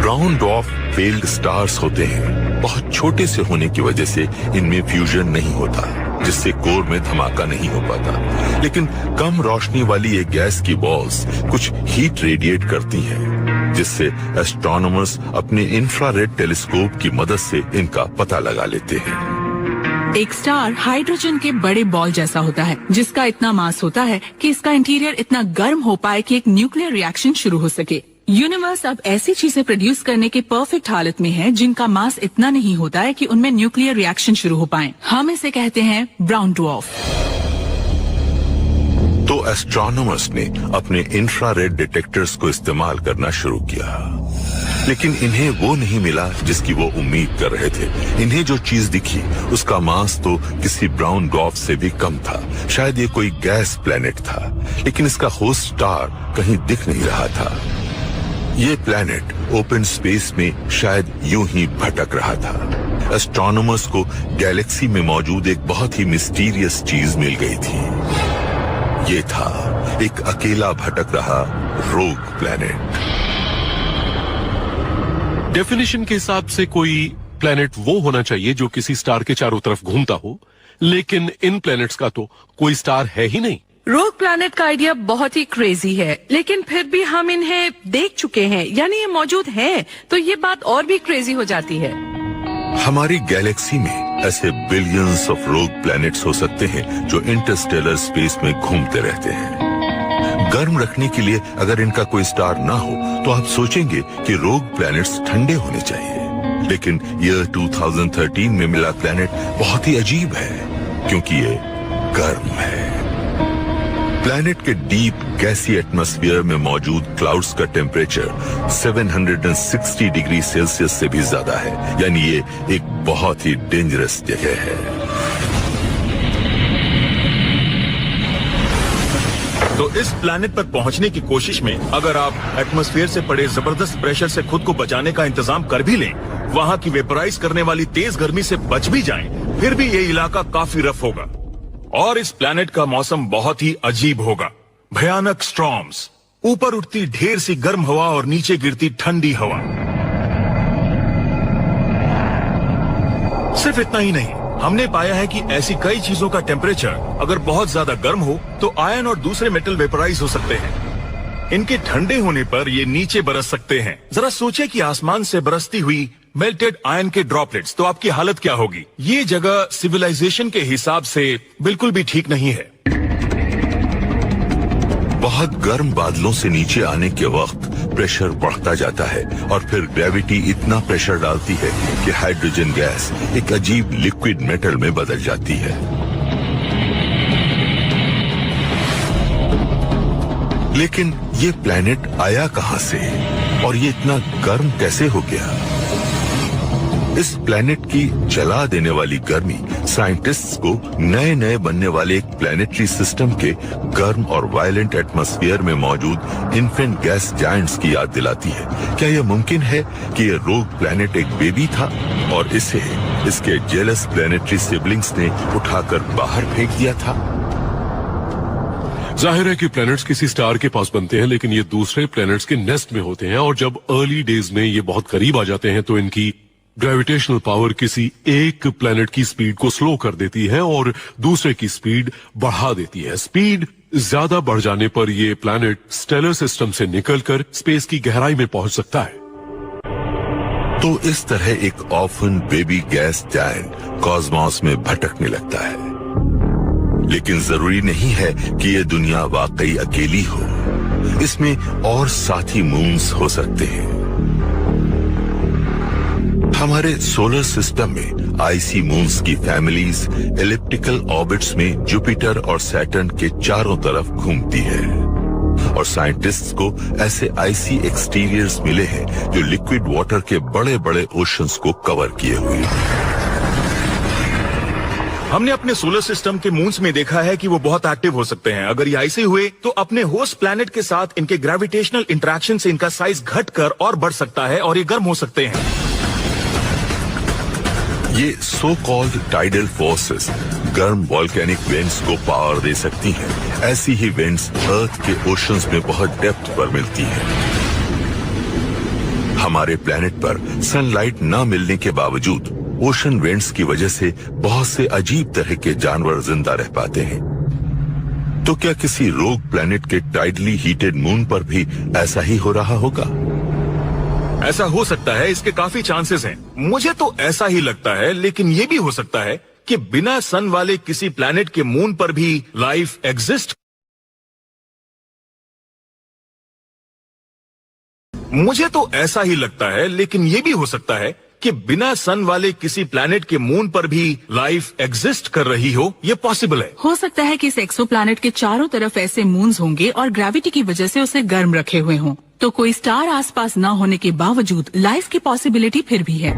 S1: ब्राउन ड्वार्फ फेल्ड स्टार्स होते हैं। बहुत छोटे से होने की वजह से इनमें फ्यूजन नहीं होता, जिससे कोर में धमाका नहीं हो पाता। लेकिन कम रोशनी वाली ये गैस की बॉल्स कुछ हीट रेडिएट करती हैं, जिससे एस्ट्रोनॉमर्स अपने इंफ्रारेड टेलीस्कोप की मदद से इनका पता लगा लेते हैं।
S6: एक स्टार हाइड्रोजन के बड़े बॉल जैसा होता है, जिसका इतना मास होता है कि इसका इंटीरियर इतना गर्म हो पाए कि एक न्यूक्लियर रिएक्शन शुरू हो सके। यूनिवर्स अब ऐसी चीजें प्रोड्यूस करने की परफेक्ट हालत में है जिनका मास इतना नहीं होता है कि उनमें न्यूक्लियर रिएक्शन शुरू हो पाए। हम इसे कहते हैं ब्राउन ड्वार्फ।
S1: तो एस्ट्रोनॉमर्स ने अपने इंफ्रारेड डिटेक्टर्स को इस्तेमाल करना शुरू किया, लेकिन इन्हें वो नहीं मिला जिसकी वो उम्मीद कर रहे थे। इन्हें जो चीज दिखी उसका मास तो किसी ब्राउन ड्वार्फ से भी कम था। शायद ये कोई गैस प्लैनेट था, लेकिन इसका होस्ट स्टार कहीं दिख नहीं रहा था। ये प्लैनेट ओपन स्पेस में शायद यूं ही भटक रहा था। एस्ट्रोनॉमर्स को गैलेक्सी में मौजूद एक बहुत ही मिस्टीरियस चीज मिल गई थी। ये था एक अकेला भटक रहा रोग प्लैनेट।
S7: डेफिनेशन के हिसाब से कोई प्लैनेट वो होना चाहिए जो किसी स्टार के चारों तरफ घूमता हो, लेकिन इन प्लैनेट्स का तो कोई स्टार है ही नहीं।
S4: रोग प्लैनेट का आइडिया बहुत ही क्रेजी है, लेकिन फिर भी हम इन्हें देख चुके हैं, यानी ये मौजूद हैं, तो ये बात और भी क्रेजी हो जाती है।
S1: हमारी गैलेक्सी में ऐसे बिलियंस ऑफ रोग प्लैनेट्स हो सकते हैं जो इंटरस्टेलर स्पेस में घूमते रहते हैं। गर्म रखने के लिए अगर इनका कोई स्टार ना हो तो आप सोचेंगे कि रोग प्लैनेट्स ठंडे होने चाहिए, लेकिन ईयर 2013 में मिला प्लैनेट बहुत ही अजीब है क्योंकि ये गर्म है। प्लैनेट के डीप गैसी एटमॉस्फेयर में मौजूद क्लाउड्स का टेम्परेचर 760 डिग्री सेल्सियस से भी ज्यादा है, यानी ये एक बहुत ही डेंजरस जगह है।
S5: तो इस प्लैनेट पर पहुंचने की कोशिश में अगर आप एटमॉस्फेयर से पड़े जबरदस्त प्रेशर से खुद को बचाने का इंतजाम कर भी लें, वहाँ की वेपराइज करने वाली तेज गर्मी से बच भी जाएं, फिर भी ये इलाका काफी रफ होगा। और इस प्लैनेट का मौसम बहुत ही अजीब होगा। भयानक स्टॉर्म्स, ऊपर उठती ढेर सी गर्म हवा और नीचे गिरती ठंडी हवा। सिर्फ इतना ही नहीं, हमने पाया है कि ऐसी कई चीजों का टेम्परेचर अगर बहुत ज्यादा गर्म हो तो आयन और दूसरे मेटल वेपराइज हो सकते हैं। इनके ठंडे होने पर ये नीचे बरस सकते हैं। जरा सोचिए कि आसमान से बरसती हुई मेल्टेड आयन के ड्रॉपलेट्स, तो आपकी हालत क्या होगी। ये जगह सिविलाइजेशन के हिसाब से बिल्कुल भी ठीक नहीं है।
S1: बहुत गर्म बादलों से नीचे आने के वक्त प्रेशर बढ़ता जाता है और फिर ग्रेविटी इतना प्रेशर डालती है कि हाइड्रोजन गैस एक अजीब लिक्विड मेटल में बदल जाती है। लेकिन ये प्लैनेट आया कहां से और ये इतना गर्म कैसे हो गया? इस प्लैनेट की जला देने वाली गर्मी साइंटिस्ट्स को नए नए बनने वाले एक प्लैनेटरी सिस्टम के गर्म और वायलेंट एटमॉस्फेयर में मौजूद इन्फेंट गैस जायंट्स की याद दिलाती है। क्या यह मुमकिन है कि यह रोग प्लैनेट एक बेबी था और इसे इसके जेलस प्लैनेटरी सिबलिंग्स ने उठाकर बाहर फेंक दिया था?
S7: जाहिर है कि प्लैनेट्स किसी स्टार के पास बनते हैं, लेकिन ये दूसरे प्लैनेट्स के नेस्ट में होते हैं और जब अर्ली डेज में ये बहुत करीब आ जाते हैं तो इनकी ग्रेविटेशनल पावर किसी एक प्लैनेट की स्पीड को स्लो कर देती है और दूसरे की स्पीड बढ़ा देती है। स्पीड ज्यादा बढ़ जाने पर ये प्लैनेट स्टेलर सिस्टम से निकलकर स्पेस की गहराई में पहुंच सकता है।
S1: तो इस तरह एक orphan baby gas giant Cosmos में भटकने लगता है। लेकिन जरूरी नहीं है कि ये दुनिया वाकई अकेली हो, इसमें और साथी मून्स हो सकते हैं। हमारे सोलर सिस्टम में आईसी मून्स की फैमिलीज एलिप्टिकल ऑर्बिट्स में जुपिटर और सैटर्न के चारों तरफ घूमती है और साइंटिस्ट्स को ऐसे आईसी एक्सटीरियर्स मिले हैं जो लिक्विड वाटर के बड़े बड़े ओशंस को कवर किए हुए हैं।
S5: हमने अपने सोलर सिस्टम के मून्स में देखा है कि वो बहुत एक्टिव हो सकते हैं। अगर ये ऐसे हुए तो अपने होस्ट प्लैनेट के साथ इनके ग्रेविटेशनल इंटरेक्शन से इनका साइज घटकर और बढ़ सकता है और ये गर्म हो सकते हैं।
S1: ये सो कॉल्ड टाइडल फोर्सेस गर्म वॉल्केनिक वेंट्स को पावर दे सकती हैं। ऐसी ही वेंट्स अर्थ के ओशंस में बहुत डेप्थ पर मिलती हैं। हमारे प्लैनेट पर सनलाइट न मिलने के बावजूद ओशन वेंट्स की वजह से बहुत से अजीब तरह के जानवर जिंदा रह पाते हैं। तो क्या किसी रोग प्लैनेट के टाइडली हीटेड मून पर भी ऐसा ही हो रहा होगा?
S5: ऐसा हो सकता है, इसके काफी चांसेस हैं। मुझे तो ऐसा ही लगता है, लेकिन ये भी हो सकता है कि बिना सन वाले किसी प्लैनेट के मून पर भी लाइफ एग्जिस्ट। मुझे तो ऐसा ही लगता है, लेकिन ये भी हो सकता है कि बिना सन वाले किसी प्लैनेट के मून पर भी लाइफ एग्जिस्ट कर रही हो। ये पॉसिबल है।
S6: हो सकता है कि इस एक्सोप्लैनेट के चारों तरफ ऐसे मून्स होंगे और ग्रेविटी की वजह से उसे गर्म रखे हुए हों, तो कोई स्टार आसपास न होने के बावजूद लाइफ की पॉसिबिलिटी फिर भी है।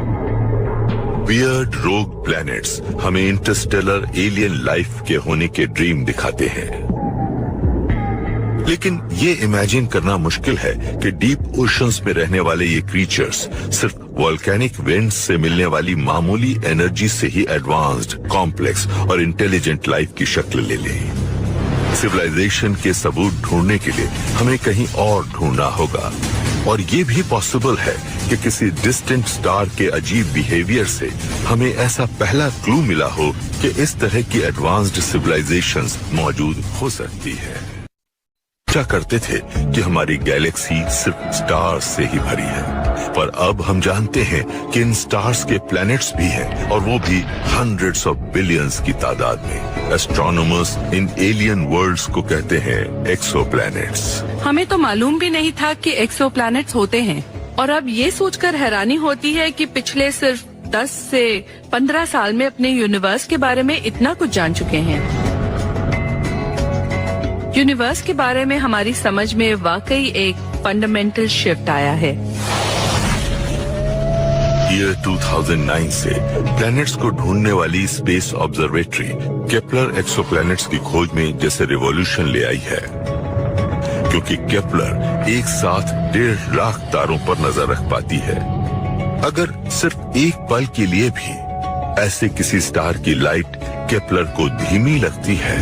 S1: वियर्ड रोग प्लैनेट्स हमें इंटरस्टेलर एलियन लाइफ के होने के ड्रीम दिखाते हैं। लेकिन ये इमेजिन करना मुश्किल है कि डीप ओशंस में रहने वाले ये क्रीचर्स सिर्फ वॉल्केनिक वेंट्स से मिलने वाली मामूली एनर्जी से ही एडवांस्ड, कॉम्प्लेक्स और इंटेलिजेंट लाइफ की शक्ल ले लें। सिविलाइजेशन के सबूत ढूंढने के लिए हमें कहीं और ढूंढना होगा और ये भी पॉसिबल है कि किसी डिस्टेंट स्टार के अजीब बिहेवियर से हमें ऐसा पहला क्लू मिला हो कि इस तरह की एडवांस्ड सिविलाइजेशंस मौजूद हो सकती है। क्या करते थे कि हमारी गैलेक्सी सिर्फ स्टार्स से ही भरी है, पर अब हम जानते हैं कि इन स्टार्स के प्लैनेट्स भी हैं और वो भी हंड्रेड्स ऑफ बिलियंस की तादाद में। एस्ट्रोनॉमर्स इन एलियन वर्ल्ड्स को कहते हैं एक्सोप्लैनेट्स।
S4: हमें तो मालूम भी नहीं था कि एक्सोप्लैनेट्स होते हैं और अब ये सोचकर हैरानी होती है कि पिछले सिर्फ 10 से 15 साल में अपने यूनिवर्स के बारे में इतना कुछ जान चुके हैं। यूनिवर्स के बारे में हमारी समझ में वाकई एक फंडामेंटल शिफ्ट आया है।
S1: ईयर 2009 से प्लैनेट्स को ढूंढने वाली स्पेस ऑब्जर्वेटरी केपलर एक्सोप्लैनेट्स की खोज में जैसे रिवॉल्यूशन ले आई है। क्योंकि केपलर एक साथ 1.5 लाख तारों पर नजर रख पाती है। अगर सिर्फ एक पल के लिए भी ऐसे किसी स्टार की लाइट केपलर को धीमी लगती है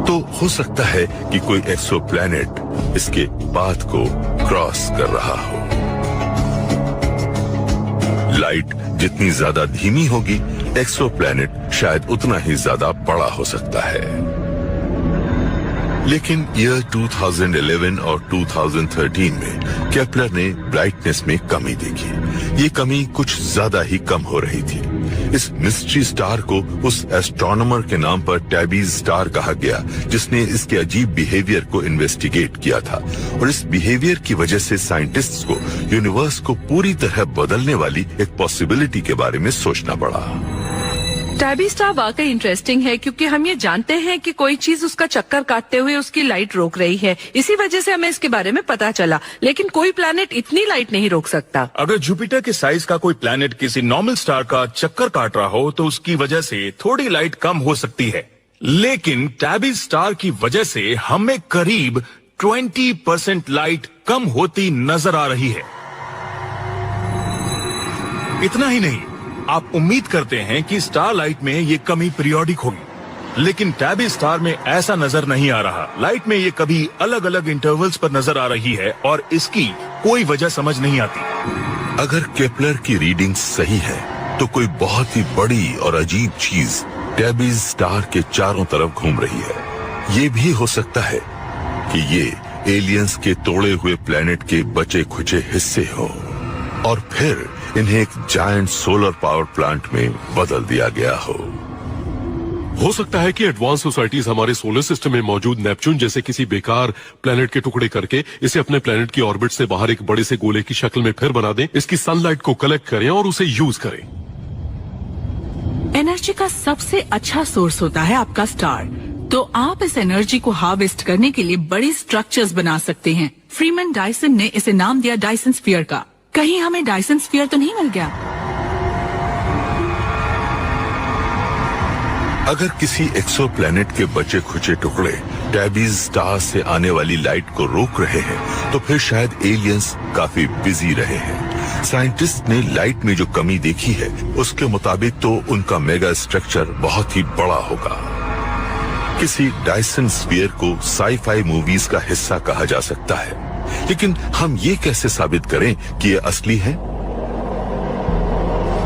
S1: तो हो सकता है कि कोई एक्सोप्लैनेट इसके पाथ को क्रॉस कर रहा हो। लाइट जितनी ज्यादा धीमी होगी, एक्सोप्लैनेट शायद उतना ही ज्यादा बड़ा हो सकता है। लेकिन ईयर 2011 और 2013 में केपलर ने ब्राइटनेस में कमी देखी। ये कमी कुछ ज्यादा ही कम हो रही थी। इस मिस्ट्री स्टार को उस एस्ट्रोनॉमर के नाम पर टैबीज स्टार कहा गया जिसने इसके अजीब बिहेवियर को इन्वेस्टिगेट किया था, और इस बिहेवियर की वजह से साइंटिस्ट्स को यूनिवर्स को पूरी तरह बदलने वाली एक पॉसिबिलिटी के बारे में सोचना पड़ा।
S4: टैबी स्टार वाकई इंटरेस्टिंग है क्योंकि हम ये जानते हैं कि कोई चीज उसका चक्कर काटते हुए उसकी लाइट रोक रही है। इसी वजह से हमें इसके बारे में पता चला, लेकिन कोई प्लैनेट इतनी लाइट नहीं रोक सकता।
S5: अगर जुपिटर के साइज का कोई प्लैनेट किसी नॉर्मल स्टार का चक्कर काट रहा हो तो उसकी वजह से थोड़ी लाइट कम हो सकती है, लेकिन टैबी स्टार की वजह से हमें करीब 20% लाइट कम होती नजर आ रही है। इतना ही नहीं, आप उम्मीद करते हैं कि स्टार लाइट में ये कमी पीरियोडिक होगी, लेकिन टैबी स्टार में ऐसा नजर नहीं आ रहा। लाइट में ये कभी अलग अलग इंटरवल्स पर नजर आ रही है और इसकी कोई वजह समझ नहीं आती।
S1: अगर केपलर की रीडिंग सही है तो कोई बहुत ही बड़ी और अजीब चीज टैबीज स्टार के चारों तरफ घूम रही है। ये भी हो सकता है कि ये एलियंस के तोड़े हुए प्लेनेट के बचे खुचे हिस्से हो और फिर इन्हें एक जायंट सोलर पावर प्लांट में बदल दिया गया हो
S7: सकता है कि एडवांस सोसाइटीज हमारे सोलर सिस्टम में मौजूद नेपच्यून जैसे किसी बेकार प्लेनेट के टुकड़े करके इसे अपने प्लेनेट की ऑर्बिट से बाहर एक बड़े से गोले की शक्ल में फिर बना दें, इसकी सनलाइट को कलेक्ट करें और उसे यूज करें।
S6: एनर्जी का सबसे अच्छा सोर्स होता है आपका स्टार, तो आप इस एनर्जी को हार्वेस्ट करने के लिए बड़ी स्ट्रक्चर्स बना सकते हैं। फ्रीमैन डायसन ने इसे नाम दिया डायसन स्फीयर का। कहीं हमें डायसन स्फीयर तो नहीं मिल गया?
S1: अगर किसी एक्सोप्लैनेट के बचे खुचे टुकड़े टैबीज स्टार से आने वाली लाइट को रोक रहे हैं तो फिर शायद एलियंस काफी बिजी रहे हैं। साइंटिस्ट ने लाइट में जो कमी देखी है उसके मुताबिक तो उनका मेगा स्ट्रक्चर बहुत ही बड़ा होगा। किसी डायसन स्फीयर को साई-फाई मूवीज का हिस्सा कहा जा सकता है, लेकिन हम ये कैसे साबित करें कि ये असली है?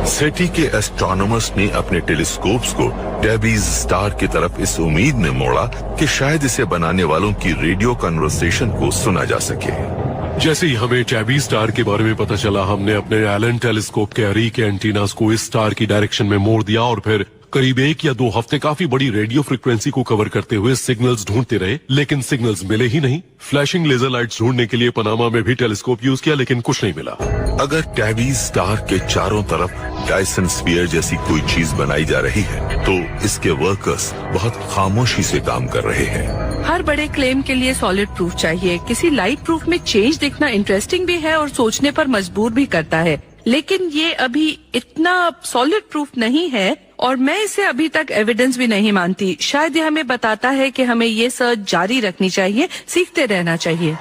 S1: सेटी के एस्ट्रोनॉमर्स ने अपने टेलीस्कोप्स को टैबीज स्टार की तरफ इस उम्मीद में मोड़ा कि शायद इसे बनाने वालों की रेडियो कन्वर्सेशन को सुना जा सके।
S7: जैसे ही हमें टैबी स्टार के बारे में पता चला, हमने अपने एलन टेलीस्कोप के अरी के एंटीनास को इस स्टार की डायरेक्शन में मोड़ दिया और फिर करीब 1 या 2 हफ्ते काफी बड़ी रेडियो फ्रीक्वेंसी को कवर करते हुए सिग्नल्स ढूंढते रहे, लेकिन सिग्नल्स मिले ही नहीं। फ्लैशिंग लेजर लाइट्स ढूंढने के लिए पनामा में भी टेलीस्कोप यूज किया, लेकिन कुछ नहीं मिला।
S1: अगर टैबीज स्टार के चारों तरफ डायसन स्फीयर जैसी कोई चीज बनाई जा रही है तो इसके वर्कर्स बहुत खामोशी से काम कर रहे हैं।
S4: हर बड़े क्लेम के लिए सॉलिड प्रूफ चाहिए। किसी लाइट प्रूफ में चेंज देखना इंटरेस्टिंग भी है और सोचने पर मजबूर भी करता है, लेकिन ये अभी इतना सॉलिड प्रूफ नहीं है और मैं इसे अभी तक एविडेंस भी नहीं मानती। शायद ये हमें बताता है कि हमें ये सर्च जारी रखनी चाहिए, सीखते रहना चाहिए।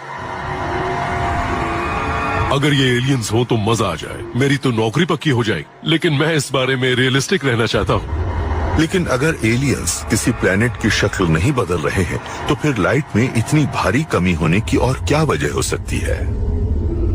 S7: अगर ये एलियंस हो तो मजा आ जाए, मेरी तो नौकरी पक्की हो जाएगी, लेकिन मैं इस बारे में रियलिस्टिक रहना चाहता हूँ।
S1: लेकिन अगर एलियंस किसी प्लेनेट की शक्ल नहीं बदल रहे हैं तो फिर लाइट में इतनी भारी कमी होने की और क्या वजह हो सकती है?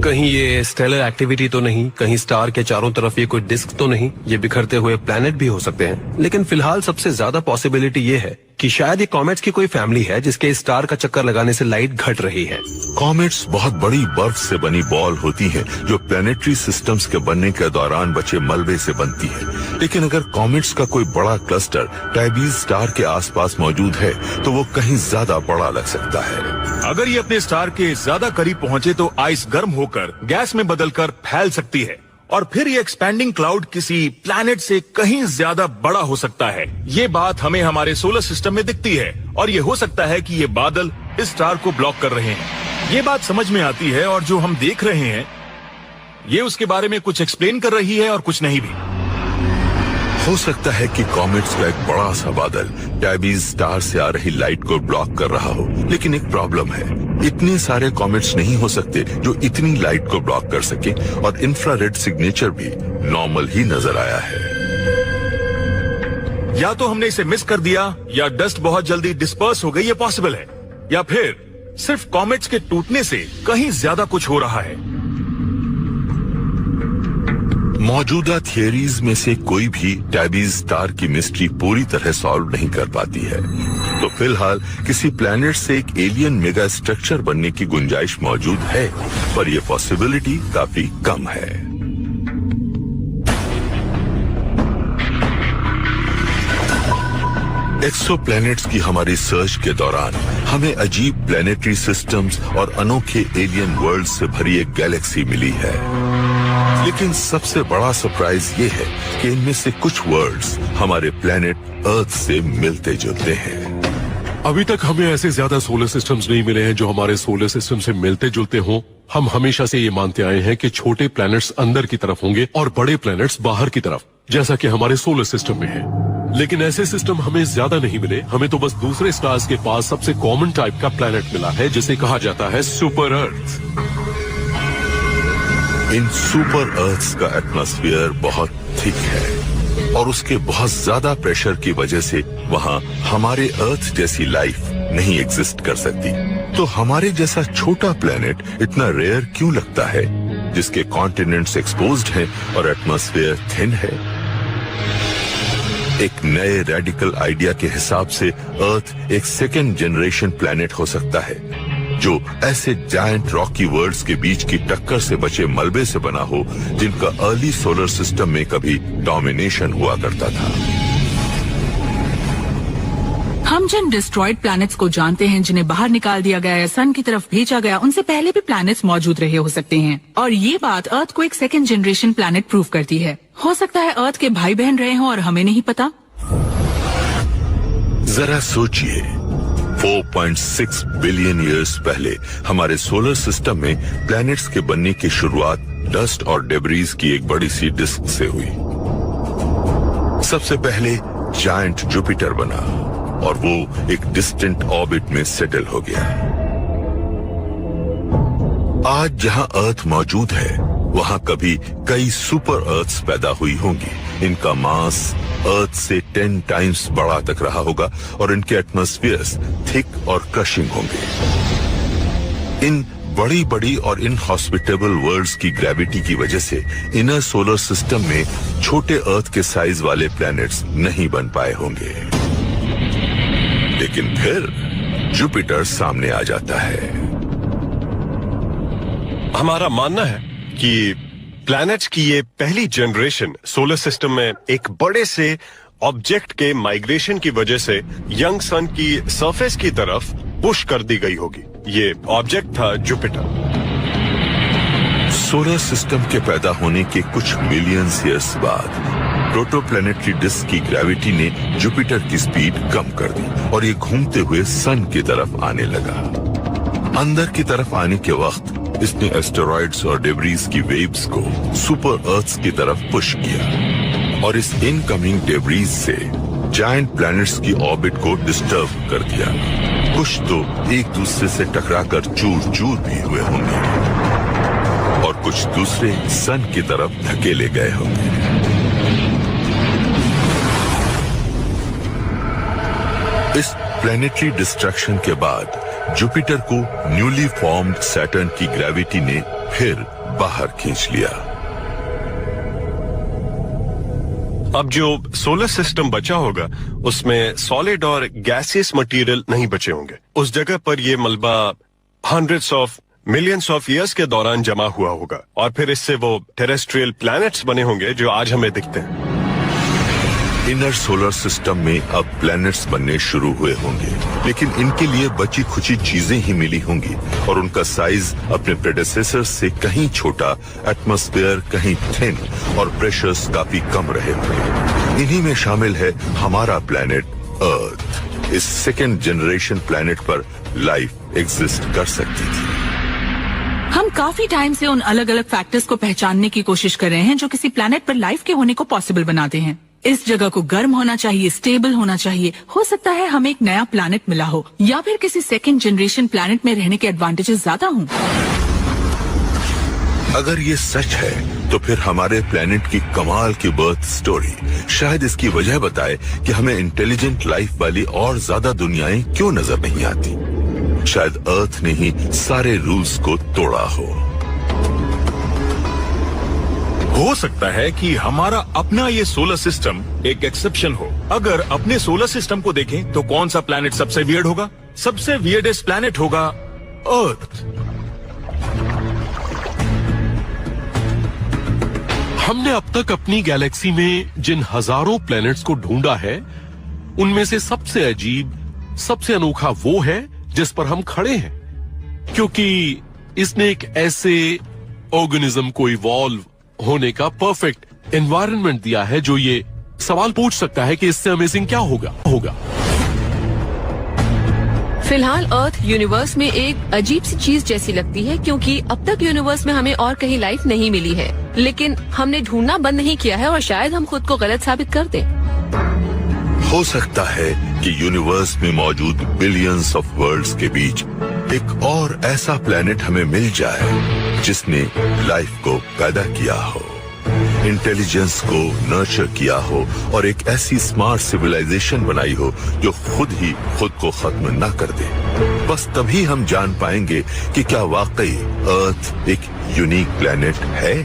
S8: कहीं ये स्टेलर एक्टिविटी तो नहीं, कहीं स्टार के चारों तरफ ये कोई डिस्क तो नहीं, ये बिखरते हुए प्लैनेट भी हो सकते हैं। लेकिन फिलहाल सबसे ज्यादा पॉसिबिलिटी ये है कि शायद ये कॉमेट्स की कोई फैमिली है जिसके स्टार का चक्कर लगाने से लाइट घट रही है।
S1: कॉमेट्स बहुत बड़ी बर्फ से बनी बॉल होती हैं जो प्लैनेटरी सिस्टम्स के बनने के दौरान बचे मलबे से बनती है। लेकिन अगर कॉमेट्स का कोई बड़ा क्लस्टर टैबीज स्टार के आसपास मौजूद है तो वो कहीं ज्यादा बड़ा लग सकता है।
S5: अगर ये अपने स्टार के ज्यादा करीब पहुंचे तो आइस गर्म होकर गैस में बदलकर फैल सकती है और फिर ये एक्सपैंडिंग क्लाउड किसी प्लैनेट से कहीं ज्यादा बड़ा हो सकता है। ये बात हमें हमारे सोलर सिस्टम में दिखती है और ये हो सकता है कि ये बादल इस स्टार को ब्लॉक कर रहे हैं। ये बात समझ में आती है और जो हम देख रहे हैं ये उसके बारे में कुछ एक्सप्लेन कर रही है और कुछ नहीं भी।
S1: हो सकता है कि कॉमेट्स का एक बड़ा सा बादल टैबीज स्टार से आ रही लाइट को ब्लॉक कर रहा हो, लेकिन एक प्रॉब्लम है, इतने सारे कॉमेट्स नहीं हो सकते जो इतनी लाइट को ब्लॉक कर सके, और इंफ्रारेड सिग्नेचर भी नॉर्मल ही नजर आया है।
S5: या तो हमने इसे मिस कर दिया, या डस्ट बहुत जल्दी डिस्पर्स हो गई, ये पॉसिबल है, या फिर सिर्फ कॉमेट्स के टूटने से कहीं ज्यादा कुछ हो रहा है।
S1: मौजूदा थियरीज में से कोई भी टैबीज स्टार की मिस्ट्री पूरी तरह सॉल्व नहीं कर पाती है, तो फिलहाल किसी प्लैनेट से एक एलियन मेगा स्ट्रक्चर बनने की गुंजाइश मौजूद है, पर यह पॉसिबिलिटी काफी कम है। एक्सोप्लैनेट्स की हमारी सर्च के दौरान हमें अजीब प्लैनेटरी सिस्टम्स और अनोखे एलियन वर्ल्ड से भरी एक गैलेक्सी मिली है, लेकिन सबसे बड़ा सरप्राइज ये है कि इनमें से कुछ वर्ल्ड्स हमारे प्लैनेट अर्थ से मिलते जुलते हैं।
S7: अभी तक हमें ऐसे ज्यादा सोलर सिस्टम्स नहीं मिले हैं जो हमारे सोलर सिस्टम से मिलते जुलते हों। हम हमेशा से ये मानते आए हैं कि छोटे प्लैनेट्स अंदर की तरफ होंगे और बड़े प्लैनेट्स बाहर की तरफ, जैसा कि हमारे सोलर सिस्टम में है। लेकिन ऐसे सिस्टम हमें ज्यादा नहीं मिले, हमें तो बस दूसरे स्टार्स के पास सबसे कॉमन टाइप का प्लैनेट मिला है, जिसे कहा जाता है सुपर अर्थ।
S1: इन सुपर अर्थ्स का एटमॉस्फेयर बहुत थिक है और उसके बहुत ज्यादा प्रेशर की वजह से वहाँ हमारे अर्थ जैसी लाइफ नहीं एग्जिस्ट कर सकती। तो हमारे जैसा छोटा प्लेनेट इतना रेयर क्यों लगता है, जिसके कॉन्टिनेंट्स एक्सपोज्ड हैं और एटमॉस्फेयर थिन है? एक नए रेडिकल आइडिया के हिसाब से अर्थ एक सेकेंड जनरेशन प्लेनेट हो सकता है, जो ऐसे जायंट रॉकी वर्ल्ड्स के बीच की टक्कर से बचे मलबे से बना हो, जिनका अर्ली सोलर सिस्टम में कभी डोमिनेशन हुआ करता था।
S6: हम जिन डिस्ट्रॉयड प्लैनेट्स को जानते हैं, जिन्हें बाहर निकाल दिया गया या सन की तरफ भेजा गया, उनसे पहले भी प्लैनेट्स मौजूद रहे हो सकते हैं, और ये बात अर्थ को एक सेकेंड जनरेशन प्लैनेट प्रूव करती है। हो सकता है अर्थ के भाई बहन रहे हों और हमें नहीं पता।
S1: जरा सोचिए, 4.6 बिलियन ईयर्स पहले हमारे सोलर सिस्टम में प्लैनेट्स के बनने की शुरुआत डस्ट और डेब्रीज की एक बड़ी सी डिस्क से हुई। सबसे पहले जायंट जुपिटर बना और वो एक डिस्टेंट ऑर्बिट में सेटल हो गया। आज जहां अर्थ मौजूद है, वहां कभी कई सुपर अर्थ्स पैदा हुई होंगी। इनका मास अर्थ से 10 टाइम्स बड़ा तक रहा होगा और इनके एटमॉस्फेयर्स थिक और क्रशिंग होंगे। इन बड़ी बड़ी और इनहॉस्पिटेबल वर्ल्ड्स की ग्रेविटी की वजह से इनर सोलर सिस्टम में छोटे अर्थ के साइज वाले प्लैनेट्स नहीं बन पाए होंगे। लेकिन फिर जुपिटर सामने आ जाता है।
S9: हमारा मानना है कि प्लैनेट्स की ये पहली जनरेशन सोलर सिस्टम में एक बड़े से ऑब्जेक्ट के माइग्रेशन की वजह से यंग सन की सरफेस की तरफ पुश कर दी गई होगी। ये ऑब्जेक्ट था जुपिटर।
S1: सोलर सिस्टम के पैदा होने के कुछ मिलियंस ईयर्स बाद प्रोटोप्लैनेटरी डिस्क की ग्रेविटी ने जुपिटर की स्पीड कम कर दी और ये घूमते हुए सन की तरफ आने लगा। अंदर की तरफ आने के वक्त इसने एस्टेरॉइड्स और डेब्रीज की वेव्स को सुपर अर्थ्स की तरफ पुश किया और इस इनकमिंग डेब्रीज से जायंट प्लैनेट्स की ऑर्बिट को डिस्टर्ब कर दिया। कुछ तो एक दूसरे से टकराकर चूर चूर भी हुए होंगे और कुछ दूसरे सन की तरफ धकेले गए होंगे। इस प्लैनेटरी डिस्ट्रक्शन के बाद जुपिटर को न्यूली फॉर्म्ड सैटर्न की ग्रेविटी ने फिर बाहर खींच लिया।
S9: अब जो सोलर सिस्टम बचा होगा उसमें सॉलिड और गैसियस मटेरियल नहीं बचे होंगे। उस जगह पर ये मलबा hundreds of millions of years के दौरान जमा हुआ होगा और फिर इससे वो टेरेस्ट्रियल प्लैनेट्स बने होंगे जो आज हमें दिखते हैं।
S1: इनर सोलर सिस्टम में अब प्लैनेट्स बनने शुरू हुए होंगे, लेकिन इनके लिए बची खुची चीजें ही मिली होंगी और उनका साइज अपने प्रेडेसेसर से कहीं छोटा, एटमॉस्फेयर कहीं थिन और प्रेशर्स काफी कम रहे होंगे। इन्हीं में शामिल है हमारा प्लैनेट अर्थ। इस सेकेंड जनरेशन प्लैनेट पर लाइफ एग्जिस्ट कर सकती थी।
S6: हम काफी टाइम से उन अलग अलग फैक्टर्स को पहचानने की कोशिश कर रहे हैं जो किसी प्लैनेट पर लाइफ के होने को पॉसिबल बनाते हैं। इस जगह को गर्म होना चाहिए, स्टेबल होना चाहिए। हो सकता है हमें एक नया प्लैनेट मिला हो या फिर किसी सेकंड जनरेशन प्लैनेट में रहने के एडवांटेजेस ज्यादा हों।
S1: अगर ये सच है तो फिर हमारे प्लेनेट की कमाल की बर्थ स्टोरी शायद इसकी वजह बताए कि हमें इंटेलिजेंट लाइफ वाली और ज्यादा दुनियाएं क्यों नजर नहीं आती। शायद अर्थ ने ही सारे रूल्स को तोड़ा
S5: हो सकता है कि हमारा अपना ये सोलर सिस्टम एक एक्सेप्शन हो। अगर अपने सोलर सिस्टम को देखें तो कौन सा प्लैनेट सबसे वियर्ड होगा? सबसे वियर्डेस्ट प्लैनेट होगा अर्थ।
S7: हमने अब तक अपनी गैलेक्सी में जिन हजारों प्लैनेट्स को ढूंढा है उनमें से सबसे अजीब, सबसे अनोखा वो है जिस पर हम खड़े हैं, क्योंकि इसने एक ऐसे ऑर्गेनिज्म को इवॉल्व होने का परफेक्ट एनवायरनमेंट दिया है जो ये सवाल पूछ सकता है कि इससे अमेजिंग क्या होगा।
S2: फिलहाल अर्थ यूनिवर्स में एक अजीब सी चीज जैसी लगती है, क्योंकि अब तक यूनिवर्स में हमें और कहीं लाइफ नहीं मिली है, लेकिन हमने ढूंढना बंद नहीं किया है और शायद हम खुद को गलत साबित कर दें।
S1: हो सकता है कि यूनिवर्स में मौजूद बिलियंस ऑफ वर्ल्ड्स के बीच एक और ऐसा प्लेनेट हमें मिल जाए जिसने लाइफ को पैदा किया हो, इंटेलिजेंस को नर्चर किया हो और एक ऐसी स्मार्ट सिविलाइजेशन बनाई हो जो खुद ही खुद को खत्म न कर दे। बस तभी हम जान पाएंगे कि क्या वाकई अर्थ एक यूनिक प्लेनेट है।